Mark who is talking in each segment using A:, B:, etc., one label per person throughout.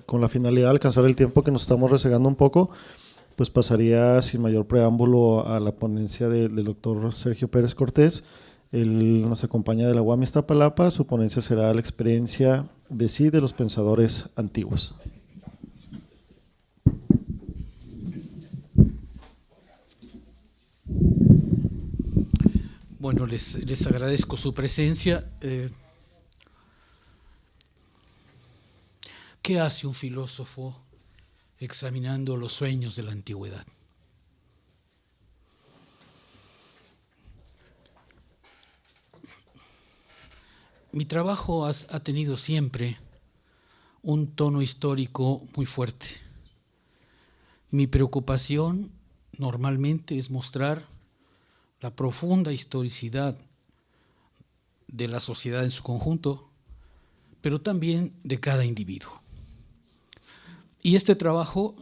A: con la finalidad de alcanzar el tiempo que nos estamos rezagando un poco, pues pasaría sin mayor preámbulo a la ponencia del doctor Sergio Pérez Cortés. Él nos acompaña de la UAM Iztapalapa. Su ponencia será la experiencia de sí de los pensadores antiguos.
B: Bueno, les agradezco su presencia. ¿Qué hace un filósofo examinando los sueños de la antigüedad? Mi trabajo ha tenido siempre un tono histórico muy fuerte. Mi preocupación normalmente es mostrar la profunda historicidad de la sociedad en su conjunto, pero también de cada individuo. Y este trabajo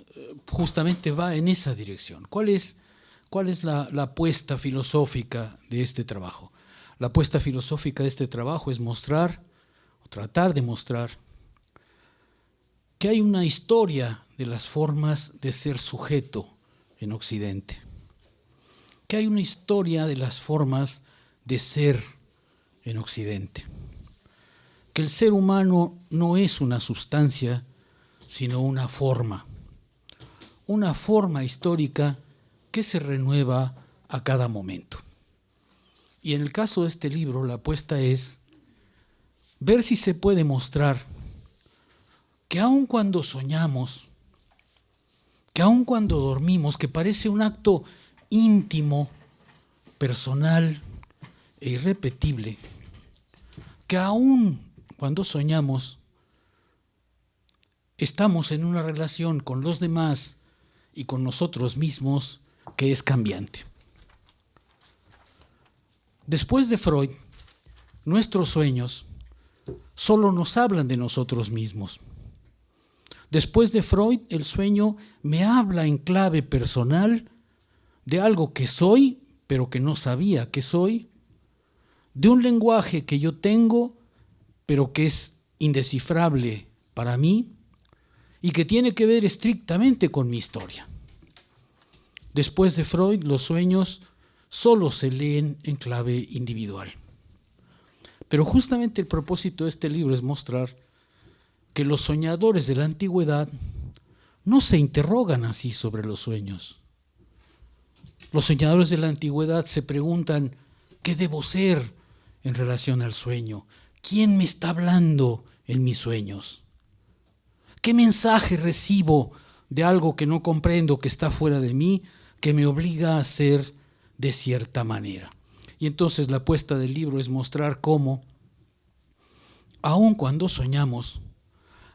B: justamente va en esa dirección. ¿Cuál es la apuesta filosófica de este trabajo? La apuesta filosófica de este trabajo es mostrar, o tratar de mostrar, que hay una historia de las formas de ser sujeto en Occidente, que hay una historia de las formas de ser en Occidente, que el ser humano no es una sustancia, sino una forma histórica que se renueva a cada momento. Y en el caso de este libro, la apuesta es ver si se puede mostrar que aun cuando soñamos, que aun cuando dormimos, que parece un acto íntimo, personal e irrepetible, que aun cuando soñamos, estamos en una relación con los demás y con nosotros mismos que es cambiante. Después de Freud, nuestros sueños solo nos hablan de nosotros mismos. Después de Freud, el sueño me habla en clave personal de algo que soy, pero que no sabía que soy, de un lenguaje que yo tengo, pero que es indescifrable para mí y que tiene que ver estrictamente con mi historia. Después de Freud, los sueños solo se leen en clave individual. Pero justamente el propósito de este libro es mostrar que los soñadores de la antigüedad no se interrogan así sobre los sueños. Los soñadores de la antigüedad se preguntan, ¿qué debo ser en relación al sueño? ¿Quién me está hablando en mis sueños? ¿Qué mensaje recibo de algo que no comprendo, que está fuera de mí, que me obliga a ser de cierta manera? Y entonces la apuesta del libro es mostrar cómo, aun cuando soñamos,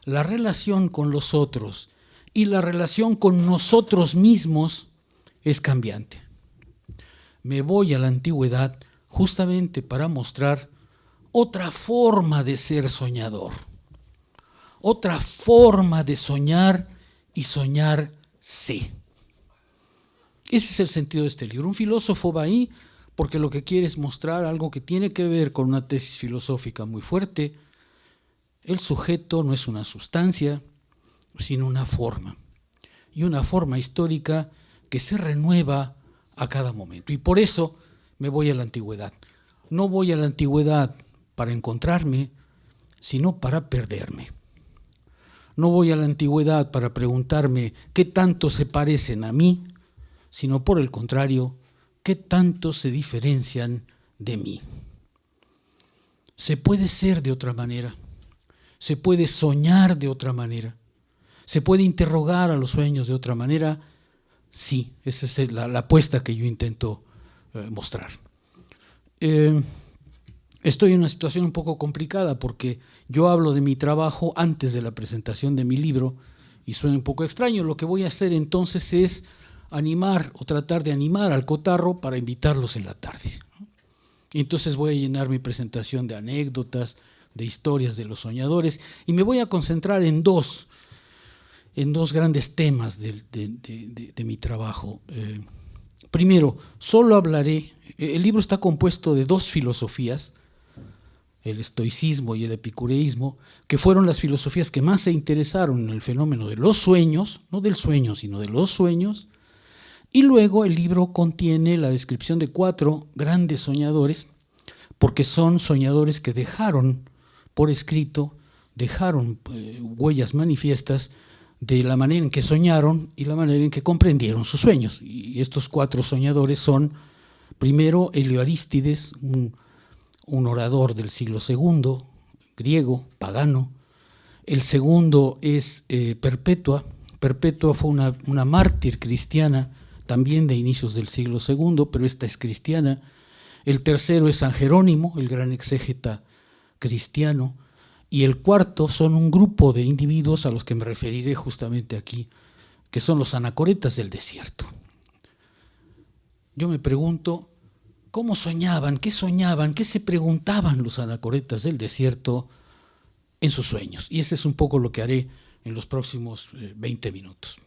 B: la relación con los otros y la relación con nosotros mismos es cambiante. Me voy a la antigüedad justamente para mostrar otra forma de ser soñador, otra forma de soñar y soñarse. Ese es el sentido de este libro. Un filósofo va ahí porque lo que quiere es mostrar algo que tiene que ver con una tesis filosófica muy fuerte. El sujeto no es una sustancia, sino una forma. Y una forma histórica que se renueva a cada momento. Y por eso me voy a la antigüedad. No voy a la antigüedad para encontrarme, sino para perderme. No voy a la antigüedad para preguntarme qué tanto se parecen a mí, sino por el contrario, qué tanto se diferencian de mí. Se puede ser de otra manera, se puede soñar de otra manera, se puede interrogar a los sueños de otra manera. Sí, esa es la apuesta que yo intento mostrar. Estoy en una situación un poco complicada porque yo hablo de mi trabajo antes de la presentación de mi libro y suena un poco extraño. Lo que voy a hacer entonces es animar o tratar de animar al cotarro para invitarlos en la tarde. Y entonces voy a llenar mi presentación de anécdotas, de historias de los soñadores y me voy a concentrar en dos grandes temas de mi trabajo. Primero, solo hablaré, el libro está compuesto de dos filosofías, el estoicismo y el epicureísmo, que fueron las filosofías que más se interesaron en el fenómeno de los sueños, no del sueño, sino de los sueños. Y luego el libro contiene la descripción de 4 grandes soñadores, porque son soñadores que dejaron por escrito, dejaron huellas manifiestas de la manera en que soñaron y la manera en que comprendieron sus sueños. Y estos 4 soñadores son, primero, Helio Arístides, un orador del siglo II, griego, pagano. El segundo es Perpetua. Perpetua fue una mártir cristiana, también de inicios del siglo II, pero esta es cristiana. El tercero es San Jerónimo, el gran exégeta cristiano. Y el cuarto son un grupo de individuos a los que me referiré justamente aquí, que son los anacoretas del desierto. Yo me pregunto, ¿cómo soñaban? ¿Qué se preguntaban los anacoretas del desierto en sus sueños? Y ese es un poco lo que haré en los próximos 20 minutos.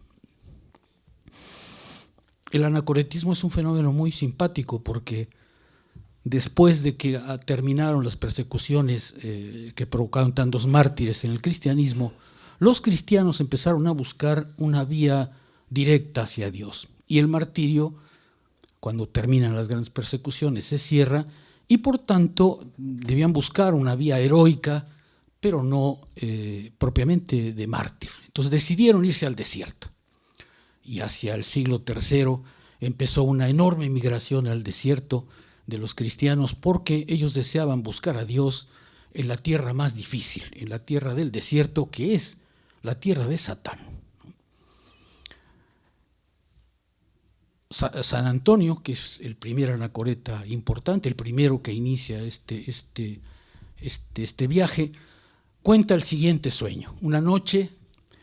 B: El anacoretismo es un fenómeno muy simpático porque después de que terminaron las persecuciones que provocaron tantos mártires en el cristianismo, los cristianos empezaron a buscar una vía directa hacia Dios. Y el martirio, cuando terminan las grandes persecuciones, se cierra y por tanto debían buscar una vía heroica, pero no propiamente de mártir. Entonces decidieron irse al desierto. Y hacia el siglo III empezó una enorme migración al desierto de los cristianos porque ellos deseaban buscar a Dios en la tierra más difícil, en la tierra del desierto, que es la tierra de Satán. San Antonio, que es el primer anacoreta importante, el primero que inicia este viaje, cuenta el siguiente sueño. Una noche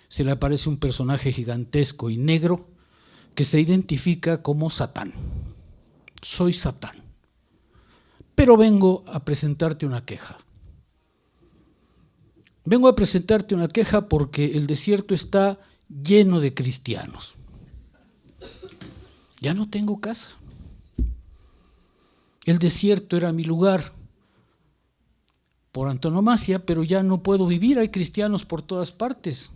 B: se le aparece un personaje gigantesco y negro que se identifica como Satán. Soy Satán, pero vengo a presentarte una queja. Vengo a presentarte una queja porque el desierto está lleno de cristianos. Ya no tengo casa. El desierto era mi lugar por antonomasia, pero ya no puedo vivir, hay cristianos por todas partes.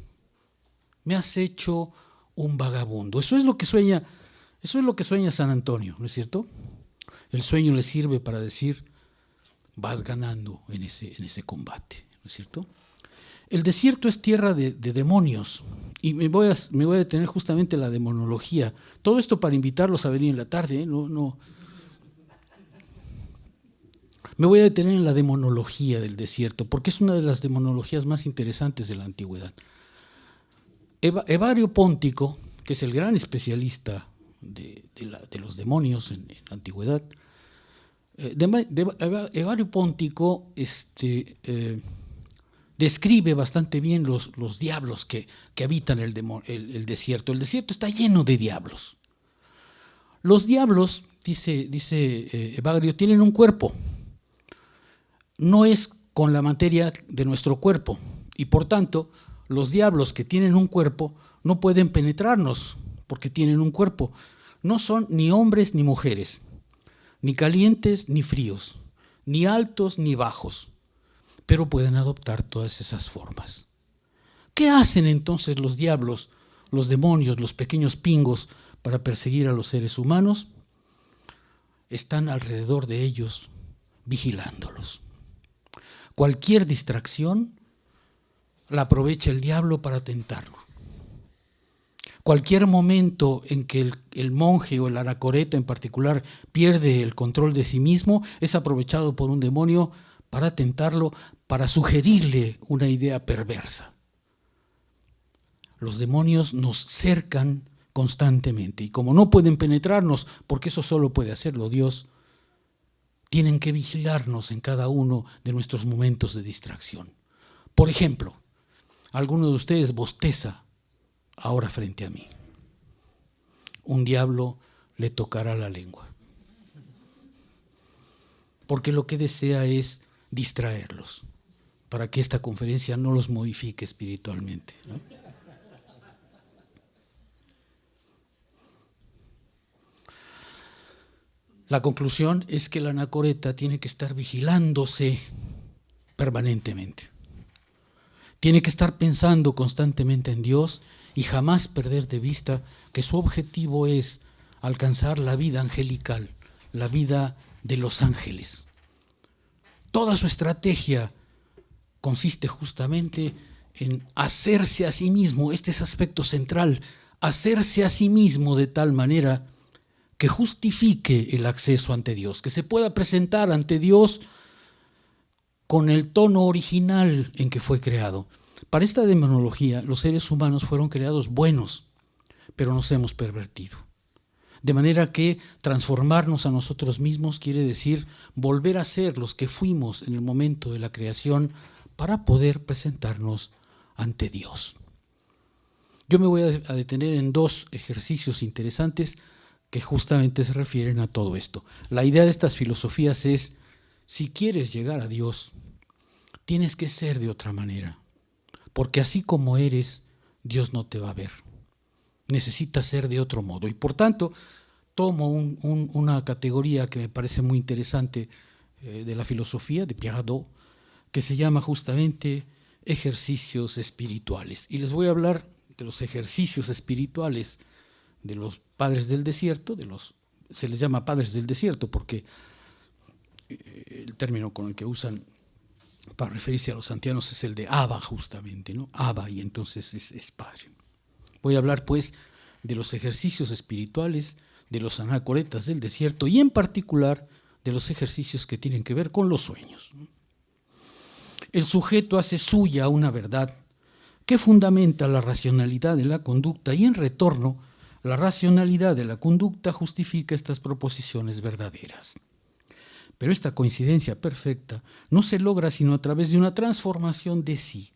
B: Me has hecho un vagabundo. Eso es lo que sueña San Antonio, ¿no es cierto? El sueño le sirve para decir, vas ganando en ese combate, ¿no es cierto? El desierto es tierra de demonios, y me voy a detener justamente en la demonología. Todo esto para invitarlos a venir en la tarde, ¿eh? No. Me voy a detener en la demonología del desierto, porque es una de las demonologías más interesantes de la antigüedad. Evario Póntico, que es el gran especialista de los demonios en la antigüedad, Evario Póntico describe bastante bien los diablos que habitan el desierto. El desierto está lleno de diablos. Los diablos, dice Evario, tienen un cuerpo. No es con la materia de nuestro cuerpo y por tanto los diablos que tienen un cuerpo no pueden penetrarnos porque tienen un cuerpo. No son ni hombres ni mujeres, ni calientes ni fríos, ni altos ni bajos, pero pueden adoptar todas esas formas. ¿Qué hacen entonces los diablos, los demonios, los pequeños pingos para perseguir a los seres humanos? Están alrededor de ellos vigilándolos. Cualquier distracción la aprovecha el diablo para tentarlo. Cualquier momento en que el monje o el anacoreta en particular pierde el control de sí mismo es aprovechado por un demonio para tentarlo, para sugerirle una idea perversa. Los demonios nos cercan constantemente y como no pueden penetrarnos, porque eso solo puede hacerlo Dios, tienen que vigilarnos en cada uno de nuestros momentos de distracción. Por ejemplo, alguno de ustedes bosteza ahora frente a mí. Un diablo le tocará la lengua, porque lo que desea es distraerlos, para que esta conferencia no los modifique espiritualmente, ¿no? La conclusión es que el anacoreta tiene que estar vigilándose permanentemente. Tiene que estar pensando constantemente en Dios y jamás perder de vista que su objetivo es alcanzar la vida angelical, la vida de los ángeles. Toda su estrategia consiste justamente en hacerse a sí mismo, este es aspecto central, hacerse a sí mismo de tal manera que justifique el acceso ante Dios, que se pueda presentar ante Dios con el tono original en que fue creado. Para esta demonología, los seres humanos fueron creados buenos, pero nos hemos pervertido. De manera que transformarnos a nosotros mismos quiere decir volver a ser los que fuimos en el momento de la creación para poder presentarnos ante Dios. Yo me voy a detener en dos ejercicios interesantes que justamente se refieren a todo esto. La idea de estas filosofías es, si quieres llegar a Dios, tienes que ser de otra manera, porque así como eres, Dios no te va a ver. Necesitas ser de otro modo. Y por tanto, tomo una categoría que me parece muy interesante de la filosofía de Pierre Hadot, que se llama justamente ejercicios espirituales. Y les voy a hablar de los ejercicios espirituales de los padres del desierto, se les llama padres del desierto porque el término con el que usan para referirse a los santianos es el de Abba, justamente, ¿no? Abba, y entonces es padre. Voy a hablar pues de los ejercicios espirituales de los anacoretas del desierto y en particular de los ejercicios que tienen que ver con los sueños. El sujeto hace suya una verdad que fundamenta la racionalidad de la conducta y en retorno la racionalidad de la conducta justifica estas proposiciones verdaderas. Pero esta coincidencia perfecta no se logra sino a través de una transformación de sí,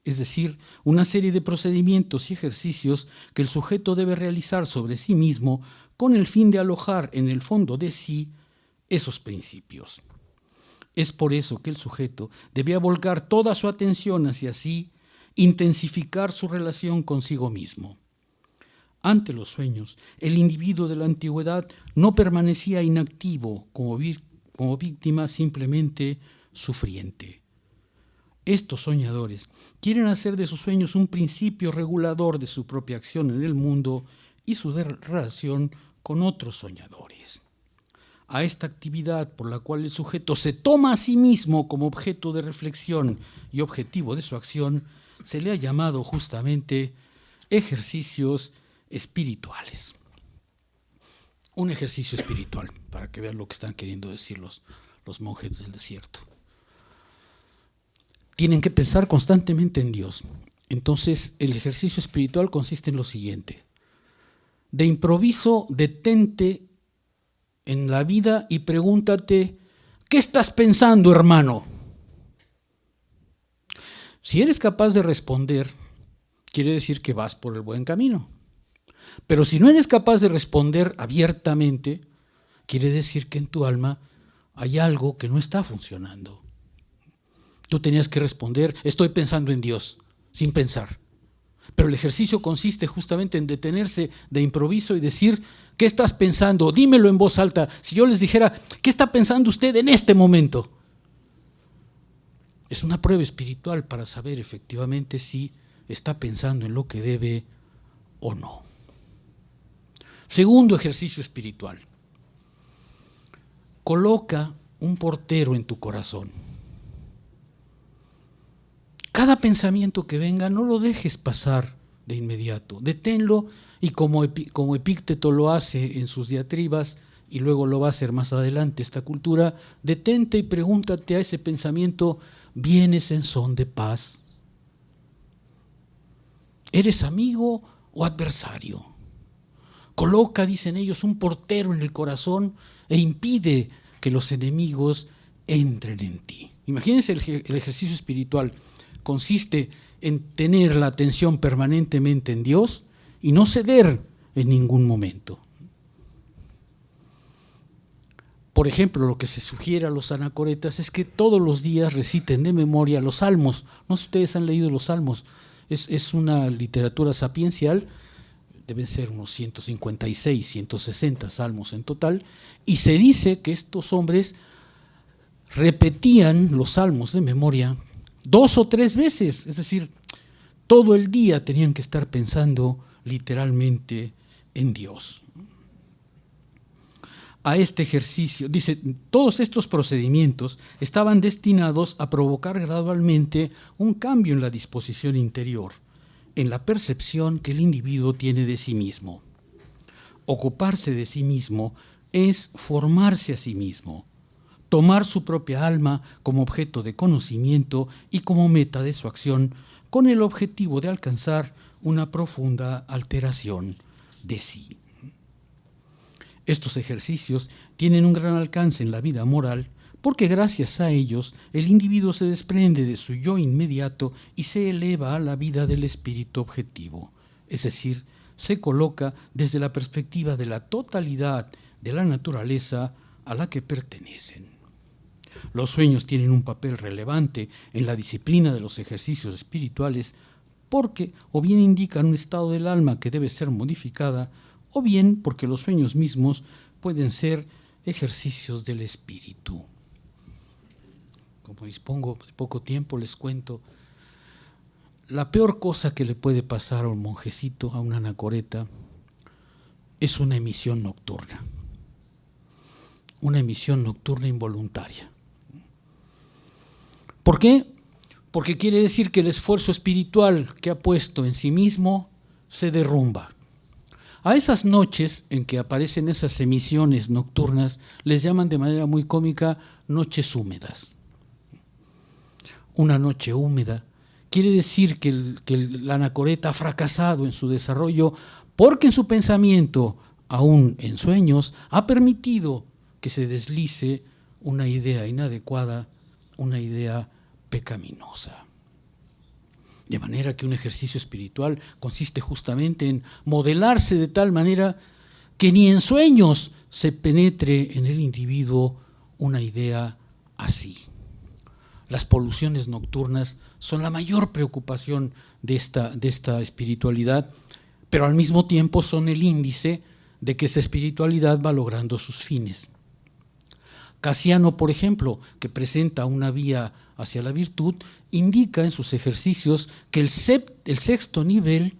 B: es decir, una serie de procedimientos y ejercicios que el sujeto debe realizar sobre sí mismo con el fin de alojar en el fondo de sí esos principios. Es por eso que el sujeto debía volcar toda su atención hacia sí, intensificar su relación consigo mismo. Ante los sueños, el individuo de la antigüedad no permanecía inactivo como víctima simplemente sufriente. Estos soñadores quieren hacer de sus sueños un principio regulador de su propia acción en el mundo y su relación con otros soñadores. A esta actividad por la cual el sujeto se toma a sí mismo como objeto de reflexión y objetivo de su acción, se le ha llamado justamente ejercicios espirituales. Un ejercicio espiritual, para que vean lo que están queriendo decir los monjes del desierto. Tienen que pensar constantemente en Dios. Entonces, el ejercicio espiritual consiste en lo siguiente. De improviso, detente en la vida y pregúntate, ¿qué estás pensando, hermano? Si eres capaz de responder, quiere decir que vas por el buen camino. Pero si no eres capaz de responder abiertamente, quiere decir que en tu alma hay algo que no está funcionando. Tú tenías que responder, estoy pensando en Dios, sin pensar. Pero el ejercicio consiste justamente en detenerse de improviso y decir, ¿qué estás pensando? Dímelo en voz alta. Si yo les dijera, ¿qué está pensando usted en este momento? Es una prueba espiritual para saber efectivamente si está pensando en lo que debe o no. Segundo ejercicio espiritual. Coloca un portero en tu corazón. Cada pensamiento que venga no lo dejes pasar de inmediato. Deténlo y como Epícteto lo hace en sus diatribas y luego lo va a hacer más adelante esta cultura, detente y pregúntate a ese pensamiento, ¿vienes en son de paz? ¿Eres amigo o adversario? Coloca, dicen ellos, un portero en el corazón e impide que los enemigos entren en ti. Imagínense el ejercicio espiritual. Consiste en tener la atención permanentemente en Dios y no ceder en ningún momento. Por ejemplo, lo que se sugiere a los anacoretas es que todos los días reciten de memoria los salmos. No sé si ustedes han leído los salmos. Es una literatura sapiencial, deben ser unos 156, 160 salmos en total, y se dice que estos hombres repetían los salmos de memoria 2 o 3 veces, es decir, todo el día tenían que estar pensando literalmente en Dios. A este ejercicio, dice, todos estos procedimientos estaban destinados a provocar gradualmente un cambio en la disposición interior, en la percepción que el individuo tiene de sí mismo. Ocuparse de sí mismo es formarse a sí mismo, tomar su propia alma como objeto de conocimiento y como meta de su acción, con el objetivo de alcanzar una profunda alteración de sí. Estos ejercicios tienen un gran alcance en la vida moral porque gracias a ellos el individuo se desprende de su yo inmediato y se eleva a la vida del espíritu objetivo, es decir, se coloca desde la perspectiva de la totalidad de la naturaleza a la que pertenecen. Los sueños tienen un papel relevante en la disciplina de los ejercicios espirituales porque o bien indican un estado del alma que debe ser modificada, o bien porque los sueños mismos pueden ser ejercicios del espíritu. Como dispongo de poco tiempo, les cuento, la peor cosa que le puede pasar a un monjecito, a una anacoreta, es una emisión nocturna. Una emisión nocturna involuntaria. ¿Por qué? Porque quiere decir que el esfuerzo espiritual que ha puesto en sí mismo se derrumba. A esas noches en que aparecen esas emisiones nocturnas les llaman de manera muy cómica noches húmedas. Una noche húmeda quiere decir que el anacoreta ha fracasado en su desarrollo porque en su pensamiento, aún en sueños, ha permitido que se deslice una idea inadecuada, una idea pecaminosa. De manera que un ejercicio espiritual consiste justamente en modelarse de tal manera que ni en sueños se penetre en el individuo una idea así. Las poluciones nocturnas son la mayor preocupación de esta espiritualidad, pero al mismo tiempo son el índice de que esa espiritualidad va logrando sus fines. Casiano, por ejemplo, que presenta una vía hacia la virtud, indica en sus ejercicios que el sexto nivel,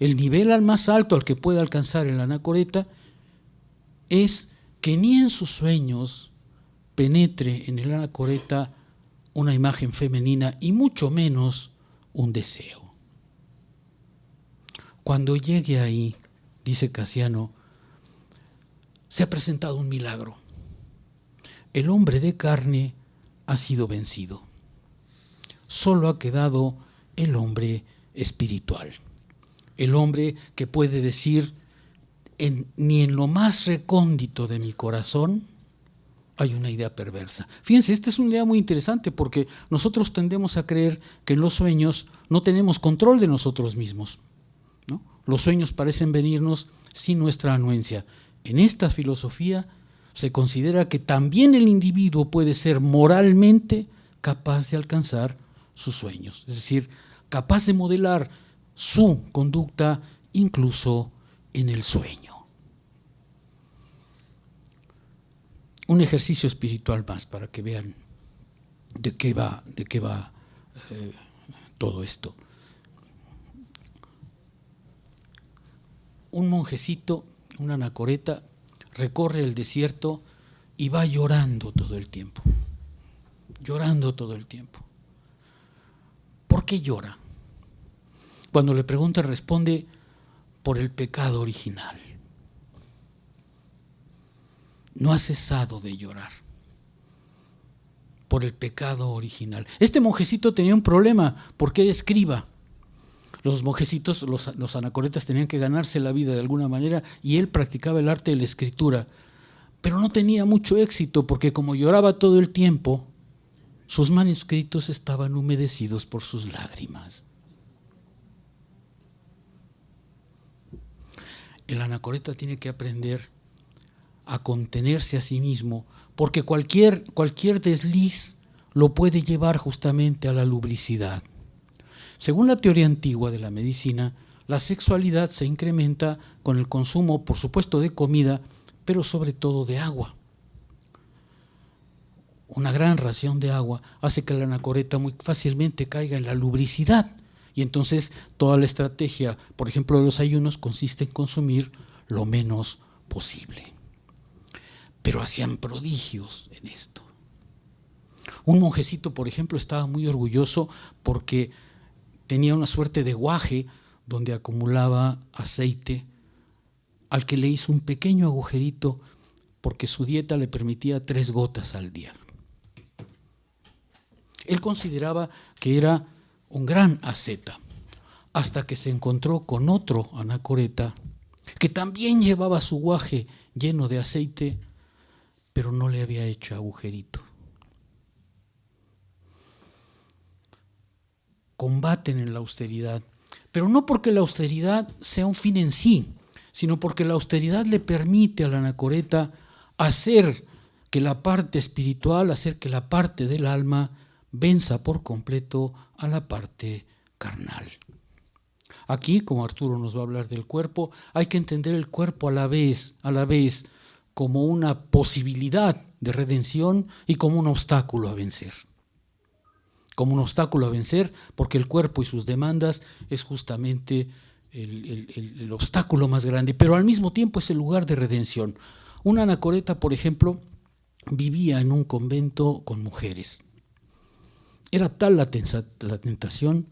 B: el nivel al más alto al que puede alcanzar el anacoreta, es que ni en sus sueños penetre en el anacoreta una imagen femenina y mucho menos un deseo. Cuando llegue ahí, dice Casiano, se ha presentado un milagro. El hombre de carne ha sido vencido. Solo ha quedado el hombre espiritual. El hombre que puede decir, ni en lo más recóndito de mi corazón hay una idea perversa. Fíjense, esta es una idea muy interesante porque nosotros tendemos a creer que en los sueños no tenemos control de nosotros mismos, ¿no? Los sueños parecen venirnos sin nuestra anuencia. En esta filosofía se considera que también el individuo puede ser moralmente capaz de alcanzar sus sueños, es decir, capaz de modelar su conducta incluso en el sueño. Un ejercicio espiritual más para que vean de qué va todo esto. Un monjecito, una anacoreta, recorre el desierto y va llorando todo el tiempo. Llorando todo el tiempo. ¿Por qué llora? Cuando le pregunta, responde, por el pecado original. No ha cesado de llorar. Por el pecado original. Este monjecito tenía un problema porque era escriba. Los monjecitos, los anacoretas tenían que ganarse la vida de alguna manera y él practicaba el arte de la escritura. Pero no tenía mucho éxito porque como lloraba todo el tiempo, sus manuscritos estaban humedecidos por sus lágrimas. El anacoreta tiene que aprender a contenerse a sí mismo porque cualquier desliz lo puede llevar justamente a la lubricidad. Según la teoría antigua de la medicina, la sexualidad se incrementa con el consumo, por supuesto, de comida, pero sobre todo de agua. una gran ración de agua hace que la anacoreta muy fácilmente caiga en la lubricidad. Y entonces toda la estrategia, por ejemplo, de los ayunos consiste en consumir lo menos posible. Pero hacían prodigios en esto. Un monjecito, por ejemplo, estaba muy orgulloso porque tenía una suerte de guaje donde acumulaba aceite, al que le hizo un pequeño agujerito porque su dieta le permitía 3 gotas al día. Él consideraba que era un gran asceta, hasta que se encontró con otro anacoreta que también llevaba su guaje lleno de aceite, pero no le había hecho agujerito. Combaten en la austeridad, pero no porque la austeridad sea un fin en sí, sino porque la austeridad le permite a la anacoreta hacer que la parte espiritual, hacer que la parte del alma venza por completo a la parte carnal. Aquí, como Arturo nos va a hablar del cuerpo, hay que entender el cuerpo a la vez como una posibilidad de redención y como un obstáculo a vencer. Como un obstáculo a vencer, porque el cuerpo y sus demandas es justamente el obstáculo más grande, pero al mismo tiempo es el lugar de redención. Una anacoreta, por ejemplo, vivía en un convento con mujeres. Era tal la tentación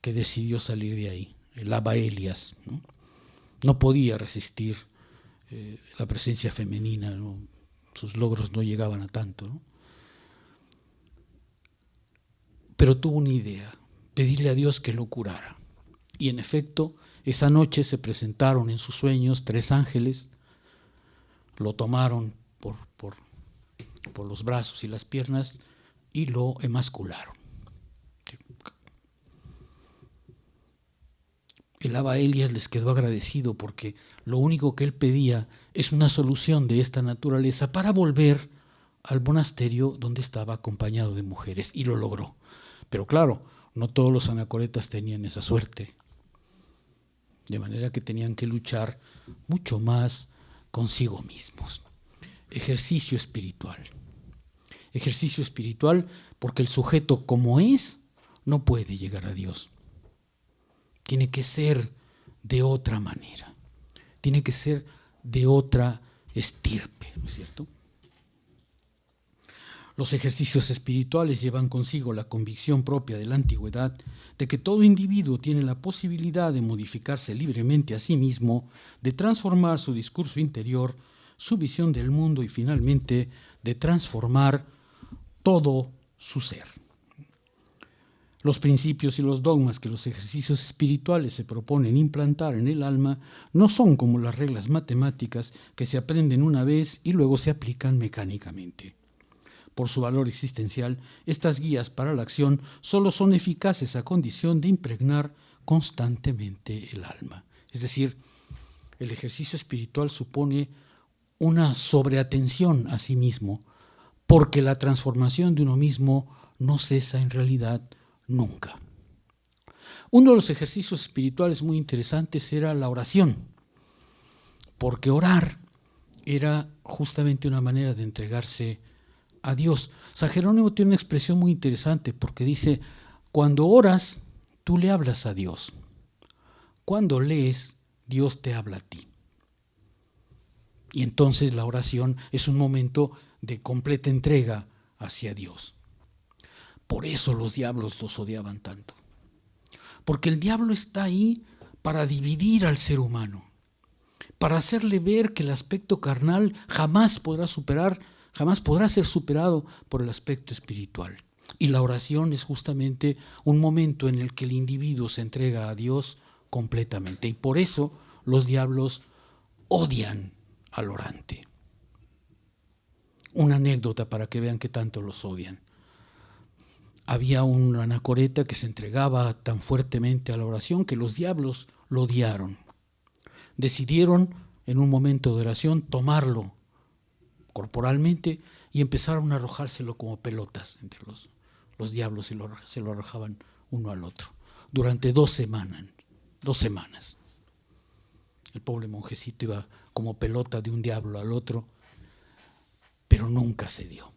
B: que decidió salir de ahí. El Abba Elias no podía resistir la presencia femenina, ¿no? Sus logros no llegaban a tanto, ¿no? Pero tuvo una idea, pedirle a Dios que lo curara. Y en efecto, esa noche se presentaron en sus sueños 3 ángeles, lo tomaron por los brazos y las piernas y lo emascularon. El Abba Elias les quedó agradecido porque lo único que él pedía es una solución de esta naturaleza para volver al monasterio donde estaba acompañado de mujeres, y lo logró. Pero claro, no todos los anacoretas tenían esa suerte, de manera que tenían que luchar mucho más consigo mismos. Ejercicio espiritual. Ejercicio espiritual porque el sujeto como es no puede llegar a Dios. Tiene que ser de otra manera, tiene que ser de otra estirpe, ¿no es cierto? Los ejercicios espirituales llevan consigo la convicción propia de la antigüedad de que todo individuo tiene la posibilidad de modificarse libremente a sí mismo, de transformar su discurso interior, su visión del mundo y finalmente de transformar todo su ser. Los principios y los dogmas que los ejercicios espirituales se proponen implantar en el alma no son como las reglas matemáticas que se aprenden una vez y luego se aplican mecánicamente. Por su valor existencial, estas guías para la acción solo son eficaces a condición de impregnar constantemente el alma. Es decir, el ejercicio espiritual supone una sobreatención a sí mismo, porque la transformación de uno mismo no cesa en realidad nunca. Uno de los ejercicios espirituales muy interesantes era la oración, porque orar era justamente una manera de entregarse a Dios. San Jerónimo tiene una expresión muy interesante porque dice: cuando oras, tú le hablas a Dios. Cuando lees, Dios te habla a ti. Y entonces la oración es un momento de completa entrega hacia Dios. Por eso los diablos los odiaban tanto. Porque el diablo está ahí para dividir al ser humano, para hacerle ver que el aspecto carnal jamás podrá ser superado por el aspecto espiritual. Y la oración es justamente un momento en el que el individuo se entrega a Dios completamente. Y por eso los diablos odian al orante. Una anécdota para que vean que tanto los odian. Había un anacoreta que se entregaba tan fuertemente a la oración que los diablos lo odiaron. Decidieron en un momento de oración tomarlo corporalmente y empezaron a arrojárselo como pelotas entre los diablos, y se lo arrojaban uno al otro durante 2 semanas. 2 semanas. El pobre monjecito iba como pelota de un diablo al otro, pero nunca cedió.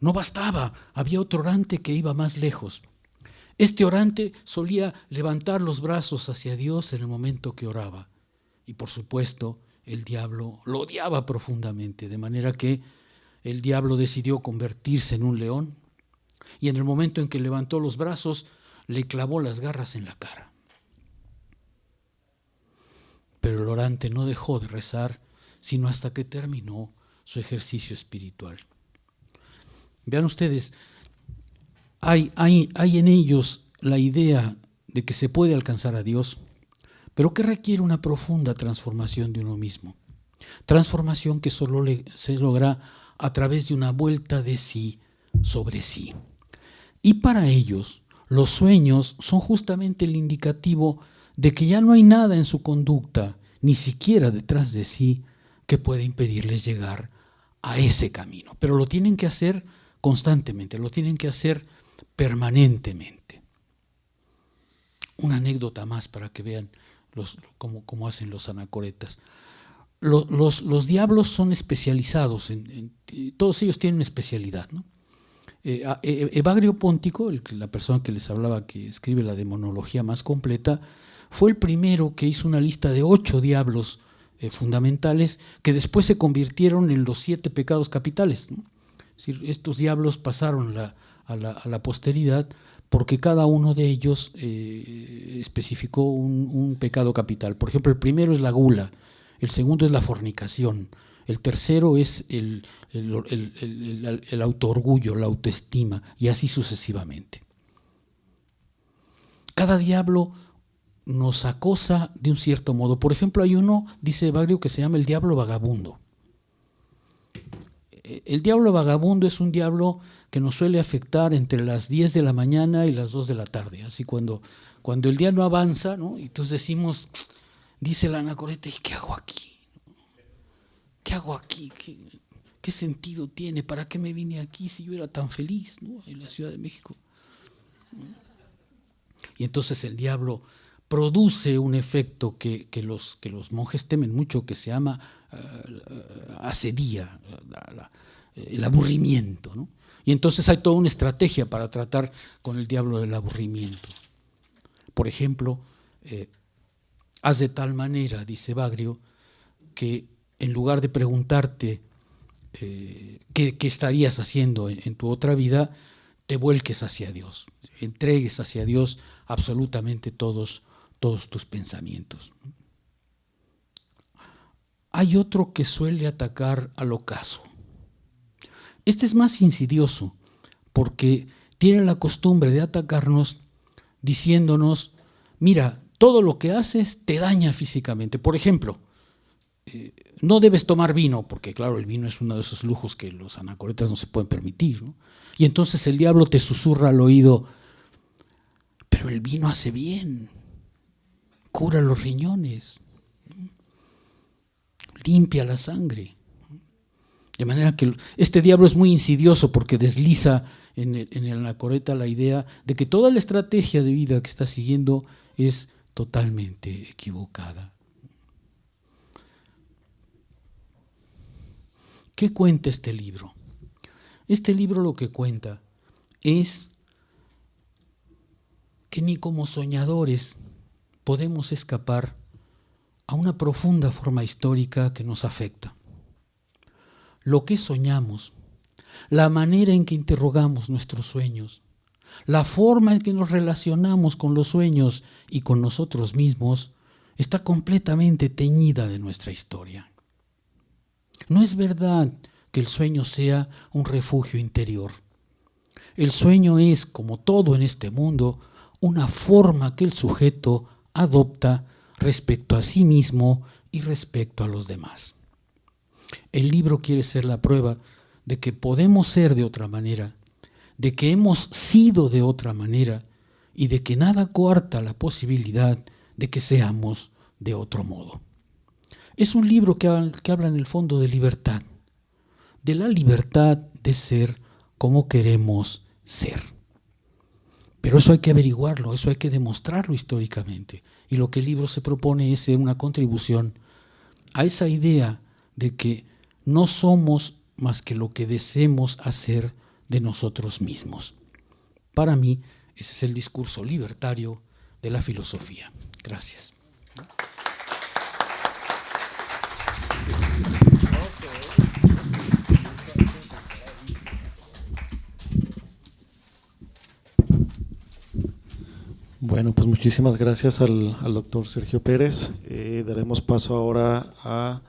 B: No bastaba, había otro orante que iba más lejos. Este orante solía levantar los brazos hacia Dios en el momento que oraba. Y por supuesto, el diablo lo odiaba profundamente, de manera que el diablo decidió convertirse en un león y en el momento en que levantó los brazos, le clavó las garras en la cara. Pero el orante no dejó de rezar, sino hasta que terminó su ejercicio espiritual. Vean ustedes, hay en ellos la idea de que se puede alcanzar a Dios, pero que requiere una profunda transformación de uno mismo. Transformación que solo se logra a través de una vuelta de sí sobre sí. Y para ellos, los sueños son justamente el indicativo de que ya no hay nada en su conducta, ni siquiera detrás de sí, que pueda impedirles llegar a ese camino. Pero lo tienen que hacer constantemente, lo tienen que hacer permanentemente. Una anécdota más para que vean cómo hacen los anacoretas. Los diablos son especializados, todos ellos tienen una especialidad, ¿no? Evagrio Póntico, la persona que les hablaba, que escribe la demonología más completa, fue el primero que hizo una lista de 8 diablos fundamentales que después se convirtieron en los 7 pecados capitales, ¿no? Es decir, estos diablos pasaron a la posteridad porque cada uno de ellos especificó un pecado capital. Por ejemplo, el primero es la gula, el segundo es la fornicación, el tercero es el autoorgullo, la autoestima, y así sucesivamente. Cada diablo nos acosa de un cierto modo. Por ejemplo, hay uno, dice Evagrio, que se llama el diablo vagabundo. El diablo vagabundo es un diablo que nos suele afectar entre las 10 de la mañana y las 2 de la tarde. Así cuando el día no avanza, ¿no? Entonces decimos, dice la anacoreta, ¿qué hago aquí? ¿Qué hago aquí? ¿Qué sentido tiene? ¿Para qué me vine aquí si yo era tan feliz, ¿no? En la Ciudad de México? Y entonces el diablo produce un efecto que los monjes temen mucho, que se llama asedía, el aburrimiento, ¿no? Y entonces hay toda una estrategia para tratar con el diablo del aburrimiento. Por ejemplo, haz de tal manera, dice Evagrio, que en lugar de preguntarte qué estarías haciendo en tu otra vida, te vuelques hacia Dios, entregues hacia Dios absolutamente todos tus pensamientos. Hay otro que suele atacar al ocaso. Este es más insidioso porque tiene la costumbre de atacarnos diciéndonos, mira, todo lo que haces te daña físicamente. Por ejemplo, no debes tomar vino, porque claro, el vino es uno de esos lujos que los anacoretas no se pueden permitir, ¿no? Y entonces el diablo te susurra al oído, pero el vino hace bien, cura los riñones, limpia la sangre. De manera que este diablo es muy insidioso porque desliza en el anacoreta la idea de que toda la estrategia de vida que está siguiendo es totalmente equivocada. ¿Qué cuenta este libro? Este libro lo que cuenta es que ni como soñadores podemos escapar a una profunda forma histórica que nos afecta. Lo que soñamos, la manera en que interrogamos nuestros sueños, la forma en que nos relacionamos con los sueños y con nosotros mismos, está completamente teñida de nuestra historia. No es verdad que el sueño sea un refugio interior. El sueño es, como todo en este mundo, una forma que el sujeto adopta respecto a sí mismo y respecto a los demás. El libro quiere ser la prueba de que podemos ser de otra manera, de que hemos sido de otra manera y de que nada coarta la posibilidad de que seamos de otro modo. Es un libro que habla en el fondo de libertad, de la libertad de ser como queremos ser. Pero eso hay que averiguarlo, eso hay que demostrarlo históricamente. Y lo que el libro se propone es ser una contribución a esa idea de que no somos más que lo que deseemos hacer de nosotros mismos. Para mí, ese es el discurso libertario de la filosofía. Gracias.
A: Bueno, pues muchísimas gracias al doctor Sergio Pérez. Daremos paso ahora a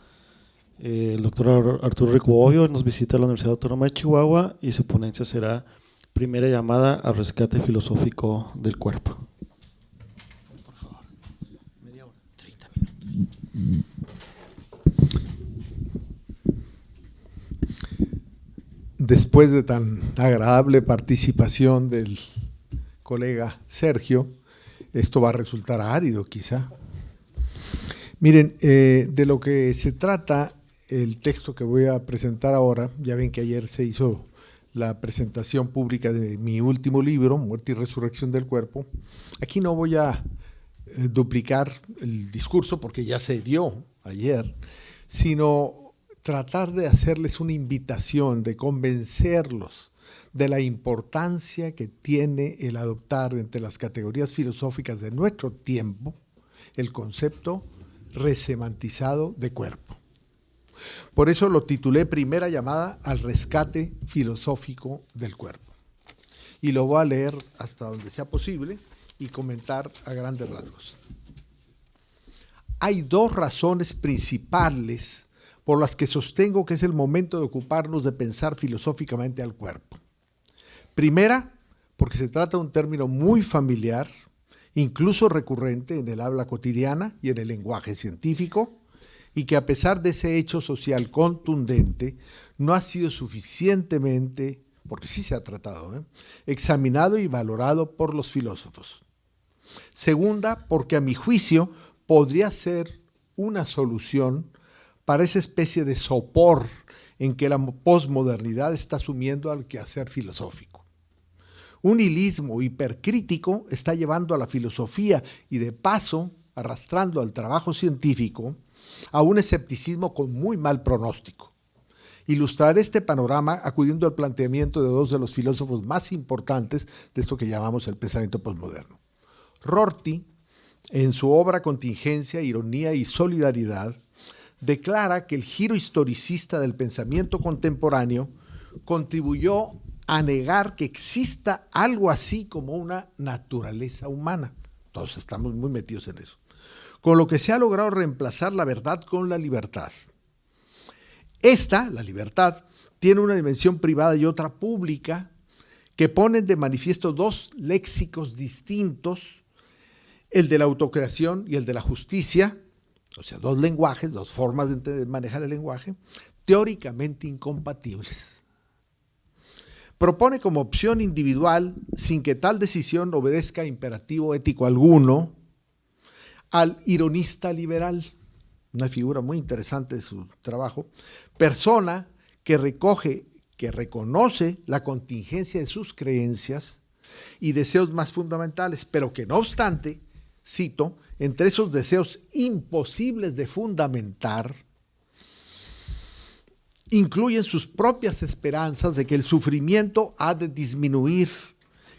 A: el doctor Arturo Ricoboyo. Nos visita la Universidad Autónoma de Chihuahua y su ponencia será Primera llamada al rescate filosófico del cuerpo. Por favor, media hora, 30 minutos.
C: Después de tan agradable participación del colega Sergio, esto va a resultar árido quizá. Miren, de lo que se trata el texto que voy a presentar ahora, ya ven que ayer se hizo la presentación pública de mi último libro, Muerte y Resurrección del Cuerpo. Aquí no voy a duplicar el discurso porque ya se dio ayer, sino tratar de hacerles una invitación, de convencerlos de la importancia que tiene el adoptar entre las categorías filosóficas de nuestro tiempo el concepto resemantizado de cuerpo. Por eso lo titulé Primera llamada al rescate filosófico del cuerpo. Y lo voy a leer hasta donde sea posible y comentar a grandes rasgos. Hay dos razones principales por las que sostengo que es el momento de ocuparnos de pensar filosóficamente al cuerpo. Primera, porque se trata de un término muy familiar, incluso recurrente en el habla cotidiana y en el lenguaje científico, y que a pesar de ese hecho social contundente, no ha sido suficientemente, porque sí se ha tratado, examinado y valorado por los filósofos. Segunda, porque a mi juicio podría ser una solución para esa especie de sopor en que la posmodernidad está asumiendo al quehacer filosófico. Un nihilismo hipercrítico está llevando a la filosofía y de paso arrastrando al trabajo científico a un escepticismo con muy mal pronóstico. Ilustraré este panorama acudiendo al planteamiento de dos de los filósofos más importantes de esto que llamamos el pensamiento posmoderno. Rorty, en su obra Contingencia, Ironía y Solidaridad, declara que el giro historicista del pensamiento contemporáneo contribuyó a negar que exista algo así como una naturaleza humana. Todos estamos muy metidos en eso. Con lo que se ha logrado reemplazar la verdad con la libertad. Esta, la libertad, tiene una dimensión privada y otra pública que ponen de manifiesto dos léxicos distintos, el de la autocreación y el de la justicia, o sea, dos lenguajes, dos formas de manejar el lenguaje, teóricamente incompatibles. Propone como opción individual, sin que tal decisión obedezca a imperativo ético alguno, al ironista liberal, una figura muy interesante de su trabajo, persona que reconoce la contingencia de sus creencias y deseos más fundamentales, pero que no obstante, cito, entre esos deseos imposibles de fundamentar, incluyen sus propias esperanzas de que el sufrimiento ha de disminuir,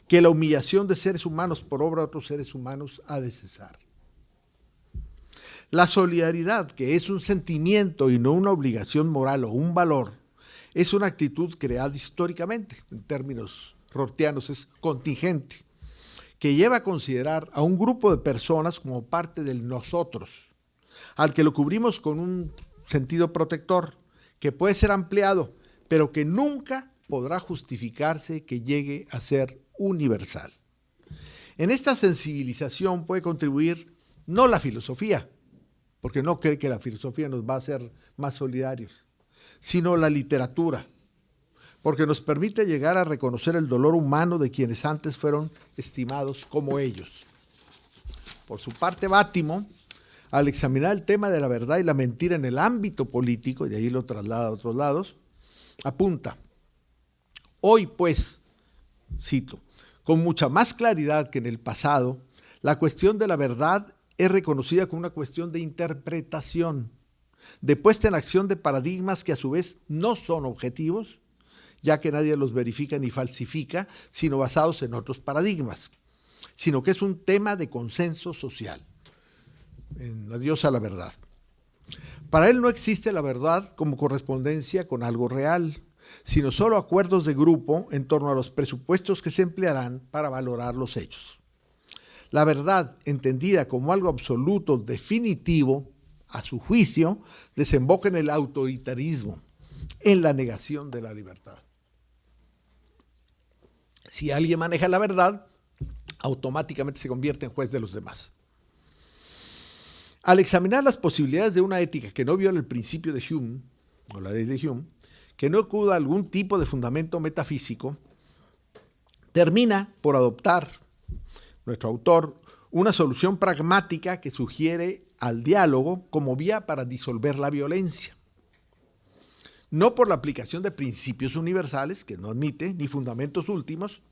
C: que la humillación de seres humanos por obra de otros seres humanos ha de cesar. La solidaridad, que es un sentimiento y no una obligación moral o un valor, es una actitud creada históricamente, en términos rortianos es contingente, que lleva a considerar a un grupo de personas como parte del nosotros, al que lo cubrimos con un sentido protector, que puede ser ampliado, pero que nunca podrá justificarse que llegue a ser universal. En esta sensibilización puede contribuir no la filosofía, porque no cree que la filosofía nos va a hacer más solidarios, sino la literatura, porque nos permite llegar a reconocer el dolor humano de quienes antes fueron estimados como ellos. Por su parte, Bátimo, al examinar el tema de la verdad y la mentira en el ámbito político, y de ahí lo traslada a otros lados, apunta, hoy pues, cito, con mucha más claridad que en el pasado, la cuestión de la verdad es reconocida como una cuestión de interpretación, de puesta en acción de paradigmas que a su vez no son objetivos ya que nadie los verifica ni falsifica, sino basados en otros paradigmas, sino que es un tema de consenso social. En Adiós a la verdad. Para él no existe la verdad como correspondencia con algo real, sino solo acuerdos de grupo en torno a los presupuestos que se emplearán para valorar los hechos. La verdad, entendida como algo absoluto, definitivo, a su juicio, desemboca en el autoritarismo, en la negación de la libertad. Si alguien maneja la verdad, automáticamente se convierte en juez de los demás. Al examinar las posibilidades de una ética que no viola el principio de Hume, o la ley de Hume, que no acuda a algún tipo de fundamento metafísico, termina por adoptar nuestro autor una solución pragmática que sugiere al diálogo como vía para disolver la violencia. No por la aplicación de principios universales, que no admite, ni fundamentos últimos,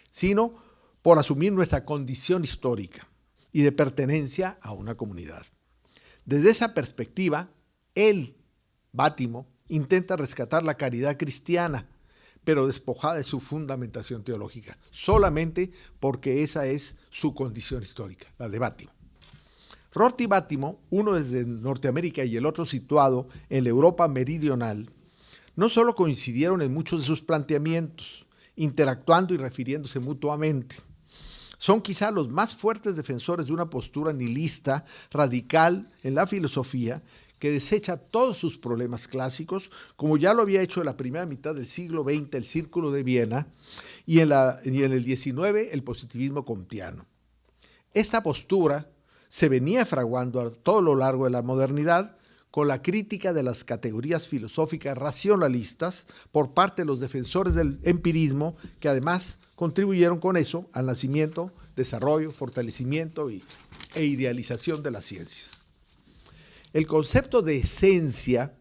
C: sino por asumir nuestra condición histórica y de pertenencia a una comunidad. Desde esa perspectiva, él, Bátimo, intenta rescatar la caridad cristiana, pero despojada de su fundamentación teológica, solamente porque esa es su condición histórica, la de Bátimo. Roth y Bátimo, uno desde Norteamérica y el otro situado en la Europa meridional, no solo coincidieron en muchos de sus planteamientos, interactuando y refiriéndose mutuamente. Son quizá los más fuertes defensores de una postura nihilista radical en la filosofía que desecha todos sus problemas clásicos, como ya lo había hecho en la primera mitad del siglo XX el Círculo de Viena y en el XIX el positivismo comtiano. Esta postura se venía fraguando a todo lo largo de la modernidad con la crítica de las categorías filosóficas racionalistas por parte de los defensores del empirismo, que además contribuyeron con eso al nacimiento, desarrollo, fortalecimiento e idealización de las ciencias. El concepto de esencia,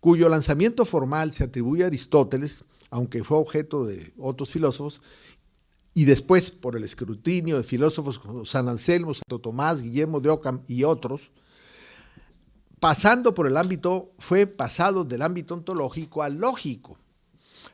C: cuyo lanzamiento formal se atribuye a Aristóteles, aunque fue objeto de otros filósofos, y después por el escrutinio de filósofos como San Anselmo, Santo Tomás, Guillermo de Ockham y otros, fue pasado del ámbito ontológico al lógico.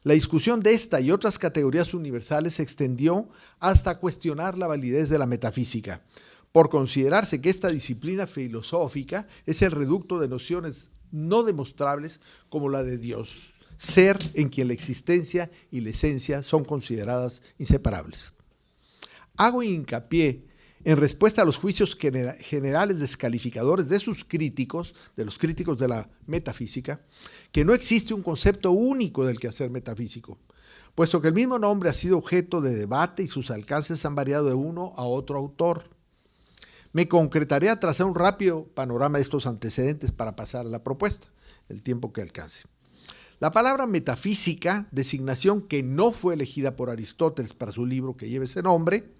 C: La discusión de esta y otras categorías universales se extendió hasta cuestionar la validez de la metafísica, por considerarse que esta disciplina filosófica es el reducto de nociones no demostrables como la de Dios, ser en quien la existencia y la esencia son consideradas inseparables. Hago hincapié en respuesta a los juicios generales descalificadores de sus críticos, de los críticos de la metafísica, que no existe un concepto único del quehacer metafísico, puesto que el mismo nombre ha sido objeto de debate y sus alcances han variado de uno a otro autor. Me concretaré a trazar un rápido panorama de estos antecedentes para pasar a la propuesta, el tiempo que alcance. La palabra metafísica, designación que no fue elegida por Aristóteles para su libro que lleva ese nombre,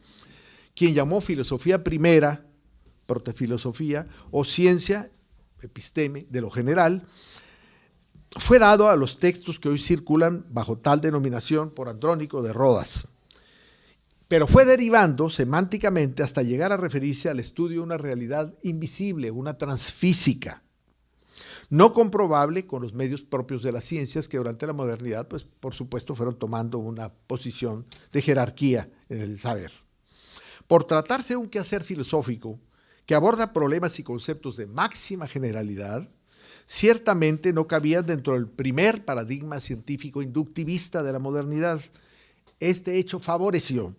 C: quien llamó filosofía primera, protefilosofía, o ciencia, episteme, de lo general, fue dado a los textos que hoy circulan bajo tal denominación por Andrónico de Rodas, pero fue derivando semánticamente hasta llegar a referirse al estudio de una realidad invisible, una transfísica, no comprobable con los medios propios de las ciencias que durante la modernidad, pues por supuesto, fueron tomando una posición de jerarquía en el saber. Por tratarse de un quehacer filosófico que aborda problemas y conceptos de máxima generalidad, ciertamente no cabían dentro del primer paradigma científico inductivista de la modernidad. Este hecho favoreció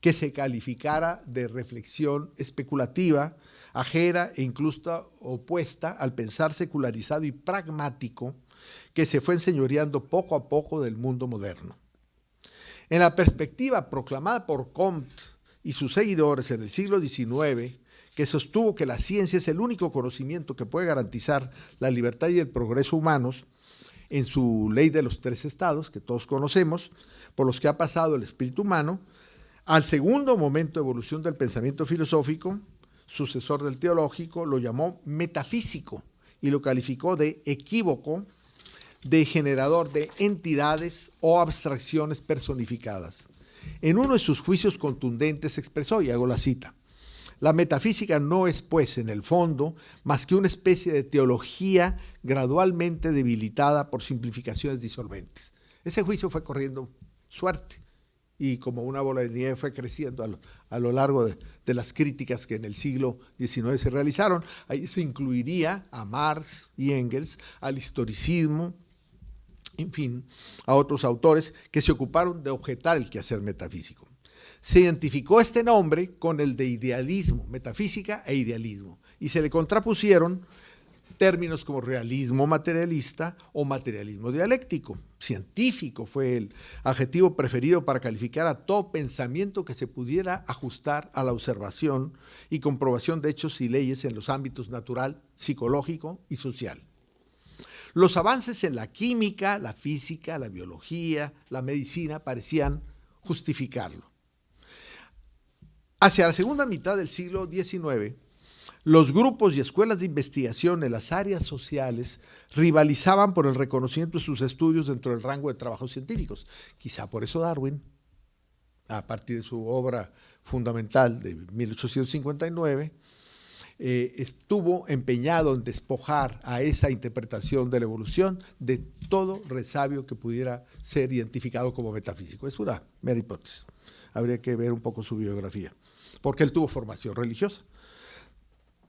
C: que se calificara de reflexión especulativa, ajena e incluso opuesta al pensar secularizado y pragmático que se fue enseñoreando poco a poco del mundo moderno. En la perspectiva proclamada por Comte y sus seguidores en el siglo XIX, que sostuvo que la ciencia es el único conocimiento que puede garantizar la libertad y el progreso humanos, en su ley de los 3 estados, que todos conocemos, por los que ha pasado el espíritu humano, al segundo momento de evolución del pensamiento filosófico, sucesor del teológico, lo llamó metafísico y lo calificó de equívoco, de generador de entidades o abstracciones personificadas. En uno de sus juicios contundentes expresó, y hago la cita, la metafísica no es, pues, en el fondo, más que una especie de teología gradualmente debilitada por simplificaciones disolventes. Ese juicio fue corriendo suerte y como una bola de nieve fue creciendo a lo largo de las críticas que en el siglo XIX se realizaron. Ahí se incluiría a Marx y Engels, al historicismo, en fin, a otros autores que se ocuparon de objetar el quehacer metafísico. Se identificó este nombre con el de idealismo, metafísica e idealismo, y se le contrapusieron términos como realismo materialista o materialismo dialéctico. Científico fue el adjetivo preferido para calificar a todo pensamiento que se pudiera ajustar a la observación y comprobación de hechos y leyes en los ámbitos natural, psicológico y social. Los avances en la química, la física, la biología, la medicina parecían justificarlo. Hacia la segunda mitad del siglo XIX, los grupos y escuelas de investigación en las áreas sociales rivalizaban por el reconocimiento de sus estudios dentro del rango de trabajos científicos. Quizá por eso Darwin, a partir de su obra fundamental de 1859, estuvo empeñado en despojar a esa interpretación de la evolución de todo resabio que pudiera ser identificado como metafísico. Es una mera hipótesis. Habría que ver un poco su biografía, porque él tuvo formación religiosa.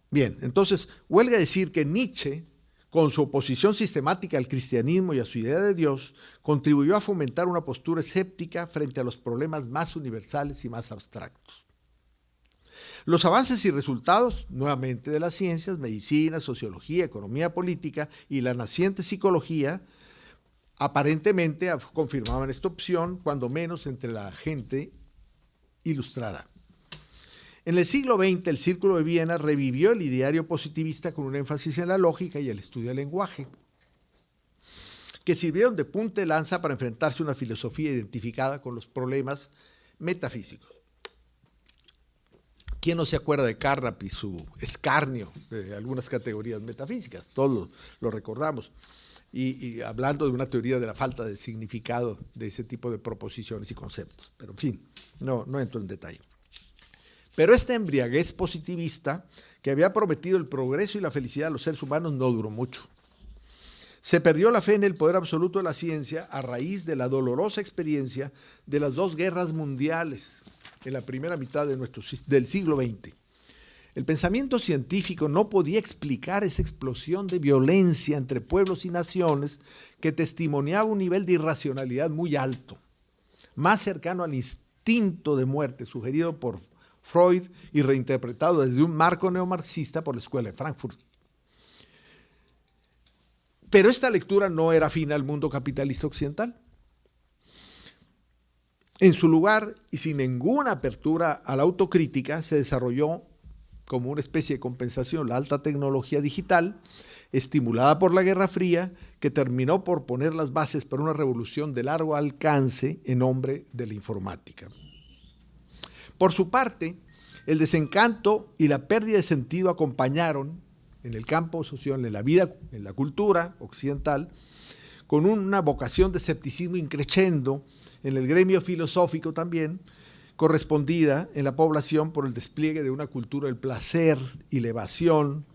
C: Bien, entonces, huelga decir que Nietzsche, con su oposición sistemática al cristianismo y a su idea de Dios, contribuyó a fomentar una postura escéptica frente a los problemas más universales y más abstractos. Los avances y resultados, nuevamente, de las ciencias, medicina, sociología, economía política y la naciente psicología, aparentemente confirmaban esta opción, cuando menos entre la gente ilustrada. En el siglo XX, el Círculo de Viena revivió el ideario positivista con un énfasis en la lógica y el estudio del lenguaje, que sirvieron de punta de lanza para enfrentarse a una filosofía identificada con los problemas metafísicos. ¿Quién no se acuerda de Carnap y su escarnio de algunas categorías metafísicas? Todos lo recordamos. Y hablando de una teoría de la falta de significado de ese tipo de proposiciones y conceptos. Pero en fin, no entro en detalle. Pero esta embriaguez positivista que había prometido el progreso y la felicidad a los seres humanos no duró mucho. Se perdió la fe en el poder absoluto de la ciencia a raíz de la dolorosa experiencia de las dos guerras mundiales en la primera mitad del siglo XX. El pensamiento científico no podía explicar esa explosión de violencia entre pueblos y naciones que testimoniaba un nivel de irracionalidad muy alto, más cercano al instinto de muerte sugerido por Freud y reinterpretado desde un marco neomarxista por la Escuela de Frankfurt. Pero esta lectura no era afín al mundo capitalista occidental. En su lugar, y sin ninguna apertura a la autocrítica, se desarrolló como una especie de compensación la alta tecnología digital, estimulada por la Guerra Fría, que terminó por poner las bases para una revolución de largo alcance en nombre de la informática. Por su parte, el desencanto y la pérdida de sentido acompañaron en el campo social, en la vida, en la cultura occidental, con una vocación de escepticismo increciendo en el gremio filosófico también, correspondida en la población por el despliegue de una cultura del placer y la evasión,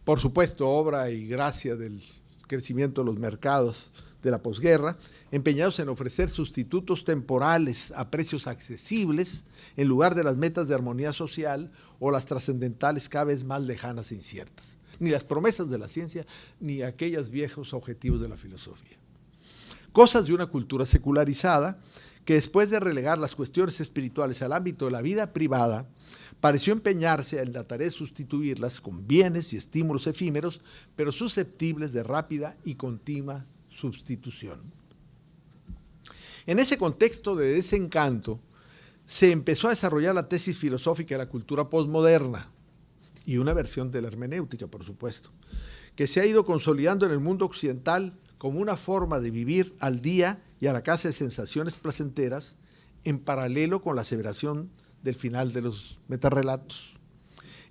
C: por supuesto, obra y gracia del crecimiento de los mercados de la posguerra, empeñados en ofrecer sustitutos temporales a precios accesibles en lugar de las metas de armonía social o las trascendentales cada vez más lejanas e inciertas. Ni las promesas de la ciencia, ni aquellos viejos objetivos de la filosofía. Cosas de una cultura secularizada que después de relegar las cuestiones espirituales al ámbito de la vida privada, pareció empeñarse en la tarea de sustituirlas con bienes y estímulos efímeros, pero susceptibles de rápida y continua sustitución. En ese contexto de desencanto, se empezó a desarrollar la tesis filosófica de la cultura posmoderna y una versión de la hermenéutica, por supuesto, que se ha ido consolidando en el mundo occidental como una forma de vivir al día y a la caza de sensaciones placenteras, en paralelo con la aseveración del final de los metarrelatos.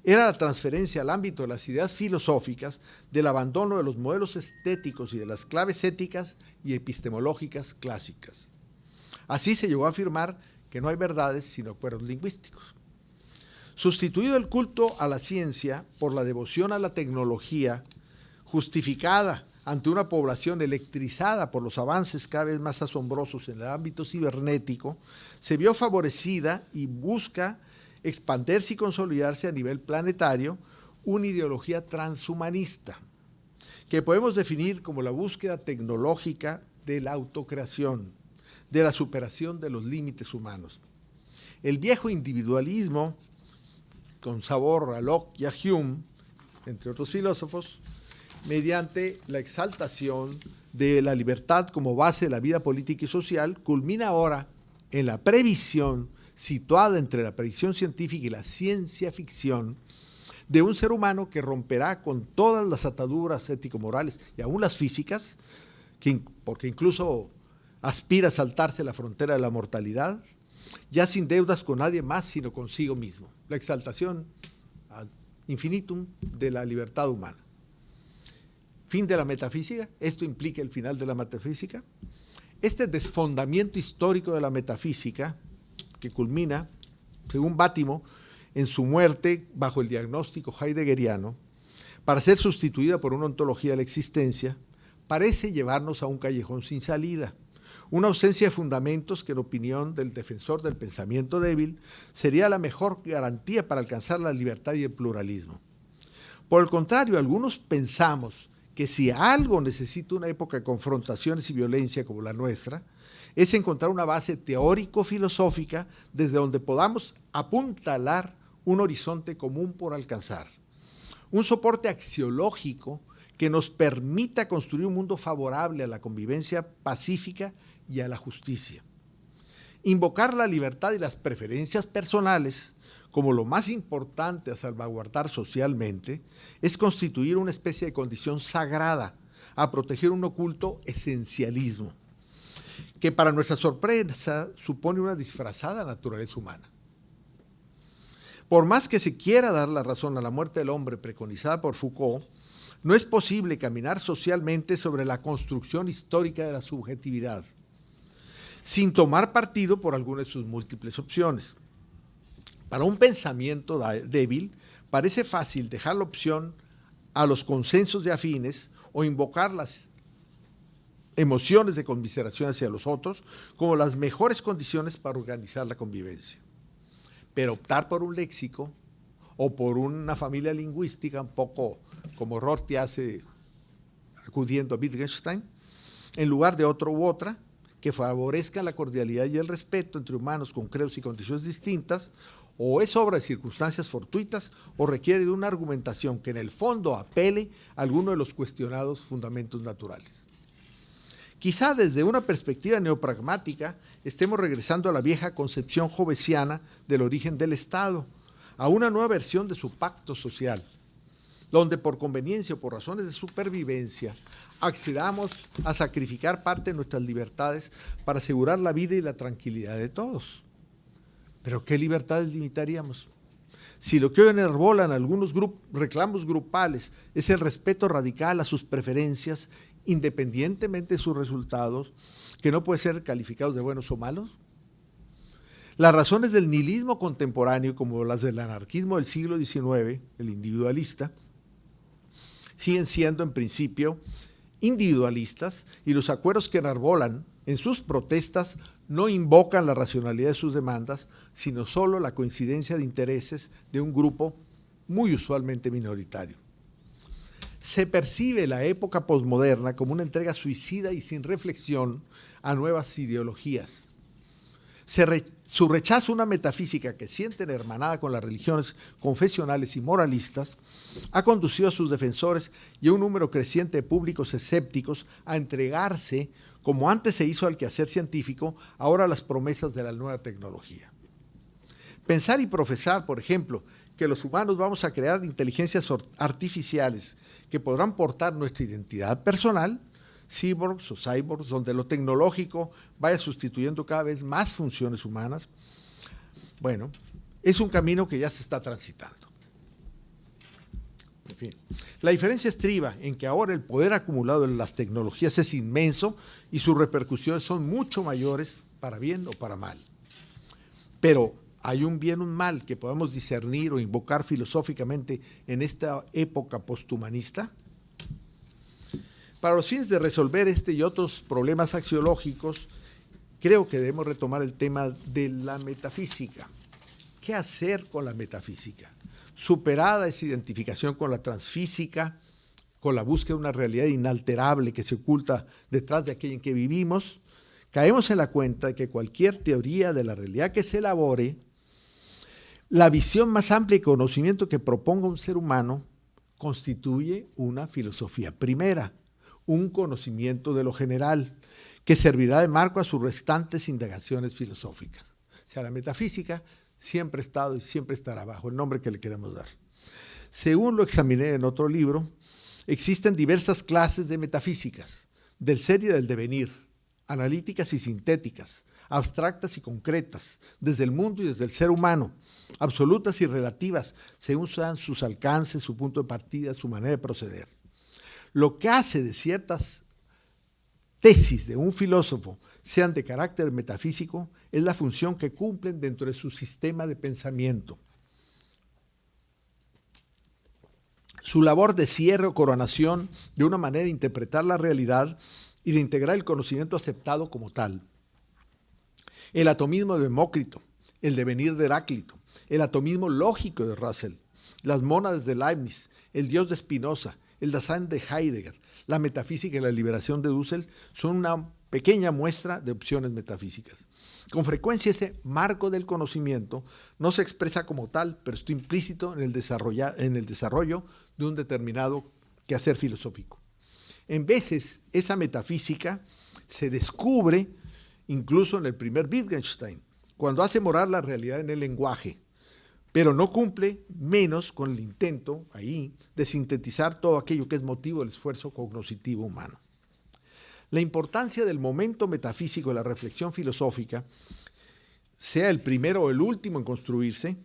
C: Era la transferencia al ámbito de las ideas filosóficas del abandono de los modelos estéticos y de las claves éticas y epistemológicas clásicas. Así se llegó a afirmar que no hay verdades sino acuerdos lingüísticos. Sustituido el culto a la ciencia por la devoción a la tecnología, justificada ante una población electrizada por los avances cada vez más asombrosos en el ámbito cibernético, se vio favorecida y busca expandirse y consolidarse a nivel planetario una ideología transhumanista, que podemos definir como la búsqueda tecnológica de la autocreación, de la superación de los límites humanos. El viejo individualismo, con sabor a Locke y a Hume, entre otros filósofos, mediante la exaltación de la libertad como base de la vida política y social, culmina ahora en la previsión, situada entre la predicción científica y la ciencia ficción, de un ser humano que romperá con todas las ataduras ético-morales y aún las físicas, porque incluso aspira a saltarse la frontera de la mortalidad, ya sin deudas con nadie más, sino consigo mismo. La exaltación ad infinitum de la libertad humana. Fin de la metafísica. ¿Esto implica el final de la metafísica? Este desfondamiento histórico de la metafísica, que culmina, según Bátimo, en su muerte bajo el diagnóstico heideggeriano, para ser sustituida por una ontología de la existencia, parece llevarnos a un callejón sin salida, una ausencia de fundamentos que en opinión del defensor del pensamiento débil sería la mejor garantía para alcanzar la libertad y el pluralismo. Por el contrario, algunos pensamos que si algo necesita una época de confrontaciones y violencia como la nuestra, es encontrar una base teórico-filosófica desde donde podamos apuntalar un horizonte común por alcanzar, un soporte axiológico que nos permita construir un mundo favorable a la convivencia pacífica y a la justicia. Invocar la libertad y las preferencias personales como lo más importante a salvaguardar socialmente es constituir una especie de condición sagrada a proteger un oculto esencialismo, que para nuestra sorpresa supone una disfrazada naturaleza humana. Por más que se quiera dar la razón a la muerte del hombre preconizada por Foucault, no es posible caminar socialmente sobre la construcción histórica de la subjetividad, sin tomar partido por alguna de sus múltiples opciones. Para un pensamiento débil, parece fácil dejar la opción a los consensos de afines o invocar las emociones de conmiseración hacia los otros como las mejores condiciones para organizar la convivencia. Pero optar por un léxico o por una familia lingüística, un poco como Rorty hace acudiendo a Wittgenstein, en lugar de otro u otra, que favorezca la cordialidad y el respeto entre humanos con credos y condiciones distintas, o es obra de circunstancias fortuitas o requiere de una argumentación que en el fondo apele a alguno de los cuestionados fundamentos naturales. Quizá desde una perspectiva neopragmática estemos regresando a la vieja concepción hobbesiana del origen del Estado, a una nueva versión de su pacto social, donde por conveniencia o por razones de supervivencia accedamos a sacrificar parte de nuestras libertades para asegurar la vida y la tranquilidad de todos. ¿Pero qué libertades limitaríamos? Si lo que hoy enarbolan algunos reclamos grupales es el respeto radical a sus preferencias, independientemente de sus resultados, que no pueden ser calificados de buenos o malos. Las razones del nihilismo contemporáneo, como las del anarquismo del siglo XIX, el individualista, siguen siendo en principio individualistas, y los acuerdos que enarbolan en sus protestas no invocan la racionalidad de sus demandas, sino solo la coincidencia de intereses de un grupo muy usualmente minoritario. Se percibe la época posmoderna como una entrega suicida y sin reflexión a nuevas ideologías. Su rechazo a una metafísica que sienten hermanada con las religiones confesionales y moralistas ha conducido a sus defensores y a un número creciente de públicos escépticos a entregarse, como antes se hizo al quehacer científico, ahora a las promesas de la nueva tecnología. Pensar y profesar, por ejemplo, que los humanos vamos a crear inteligencias artificiales que podrán portar nuestra identidad personal, cyborgs o cyborgs, donde lo tecnológico vaya sustituyendo cada vez más funciones humanas, bueno, es un camino que ya se está transitando. En fin, la diferencia estriba en que ahora el poder acumulado en las tecnologías es inmenso y sus repercusiones son mucho mayores para bien o para mal. Pero hay un bien o un mal que podemos discernir o invocar filosóficamente en esta época posthumanista. Para los fines de resolver este y otros problemas axiológicos, creo que debemos retomar el tema de la metafísica. ¿Qué hacer con la metafísica? Superada esa identificación con la transfísica, con la búsqueda de una realidad inalterable que se oculta detrás de aquella en que vivimos, caemos en la cuenta de que cualquier teoría de la realidad que se elabore, la visión más amplia y conocimiento que proponga un ser humano, constituye una filosofía primera, un conocimiento de lo general, que servirá de marco a sus restantes indagaciones filosóficas. O sea, la metafísica siempre ha estado y siempre estará bajo el nombre que le queremos dar. Según lo examiné en otro libro, existen diversas clases de metafísicas, del ser y del devenir, analíticas y sintéticas, abstractas y concretas, desde el mundo y desde el ser humano, absolutas y relativas, según sean sus alcances, su punto de partida, su manera de proceder. Lo que hace de ciertas tesis de un filósofo sean de carácter metafísico es la función que cumplen dentro de su sistema de pensamiento. Su labor de cierre o coronación de una manera de interpretar la realidad y de integrar el conocimiento aceptado como tal. El atomismo de Demócrito, el devenir de Heráclito, el atomismo lógico de Russell, las mónadas de Leibniz, el Dios de Spinoza, el Dasein de Heidegger, la metafísica y la liberación de Dussel son una pequeña muestra de opciones metafísicas. Con frecuencia ese marco del conocimiento no se expresa como tal, pero está implícito en el desarrollo de un determinado quehacer filosófico. En veces esa metafísica se descubre incluso en el primer Wittgenstein, cuando hace morar la realidad en el lenguaje, pero no cumple menos con el intento ahí de sintetizar todo aquello que es motivo del esfuerzo cognoscitivo humano. La importancia del momento metafísico de la reflexión filosófica, sea el primero o el último en construirse,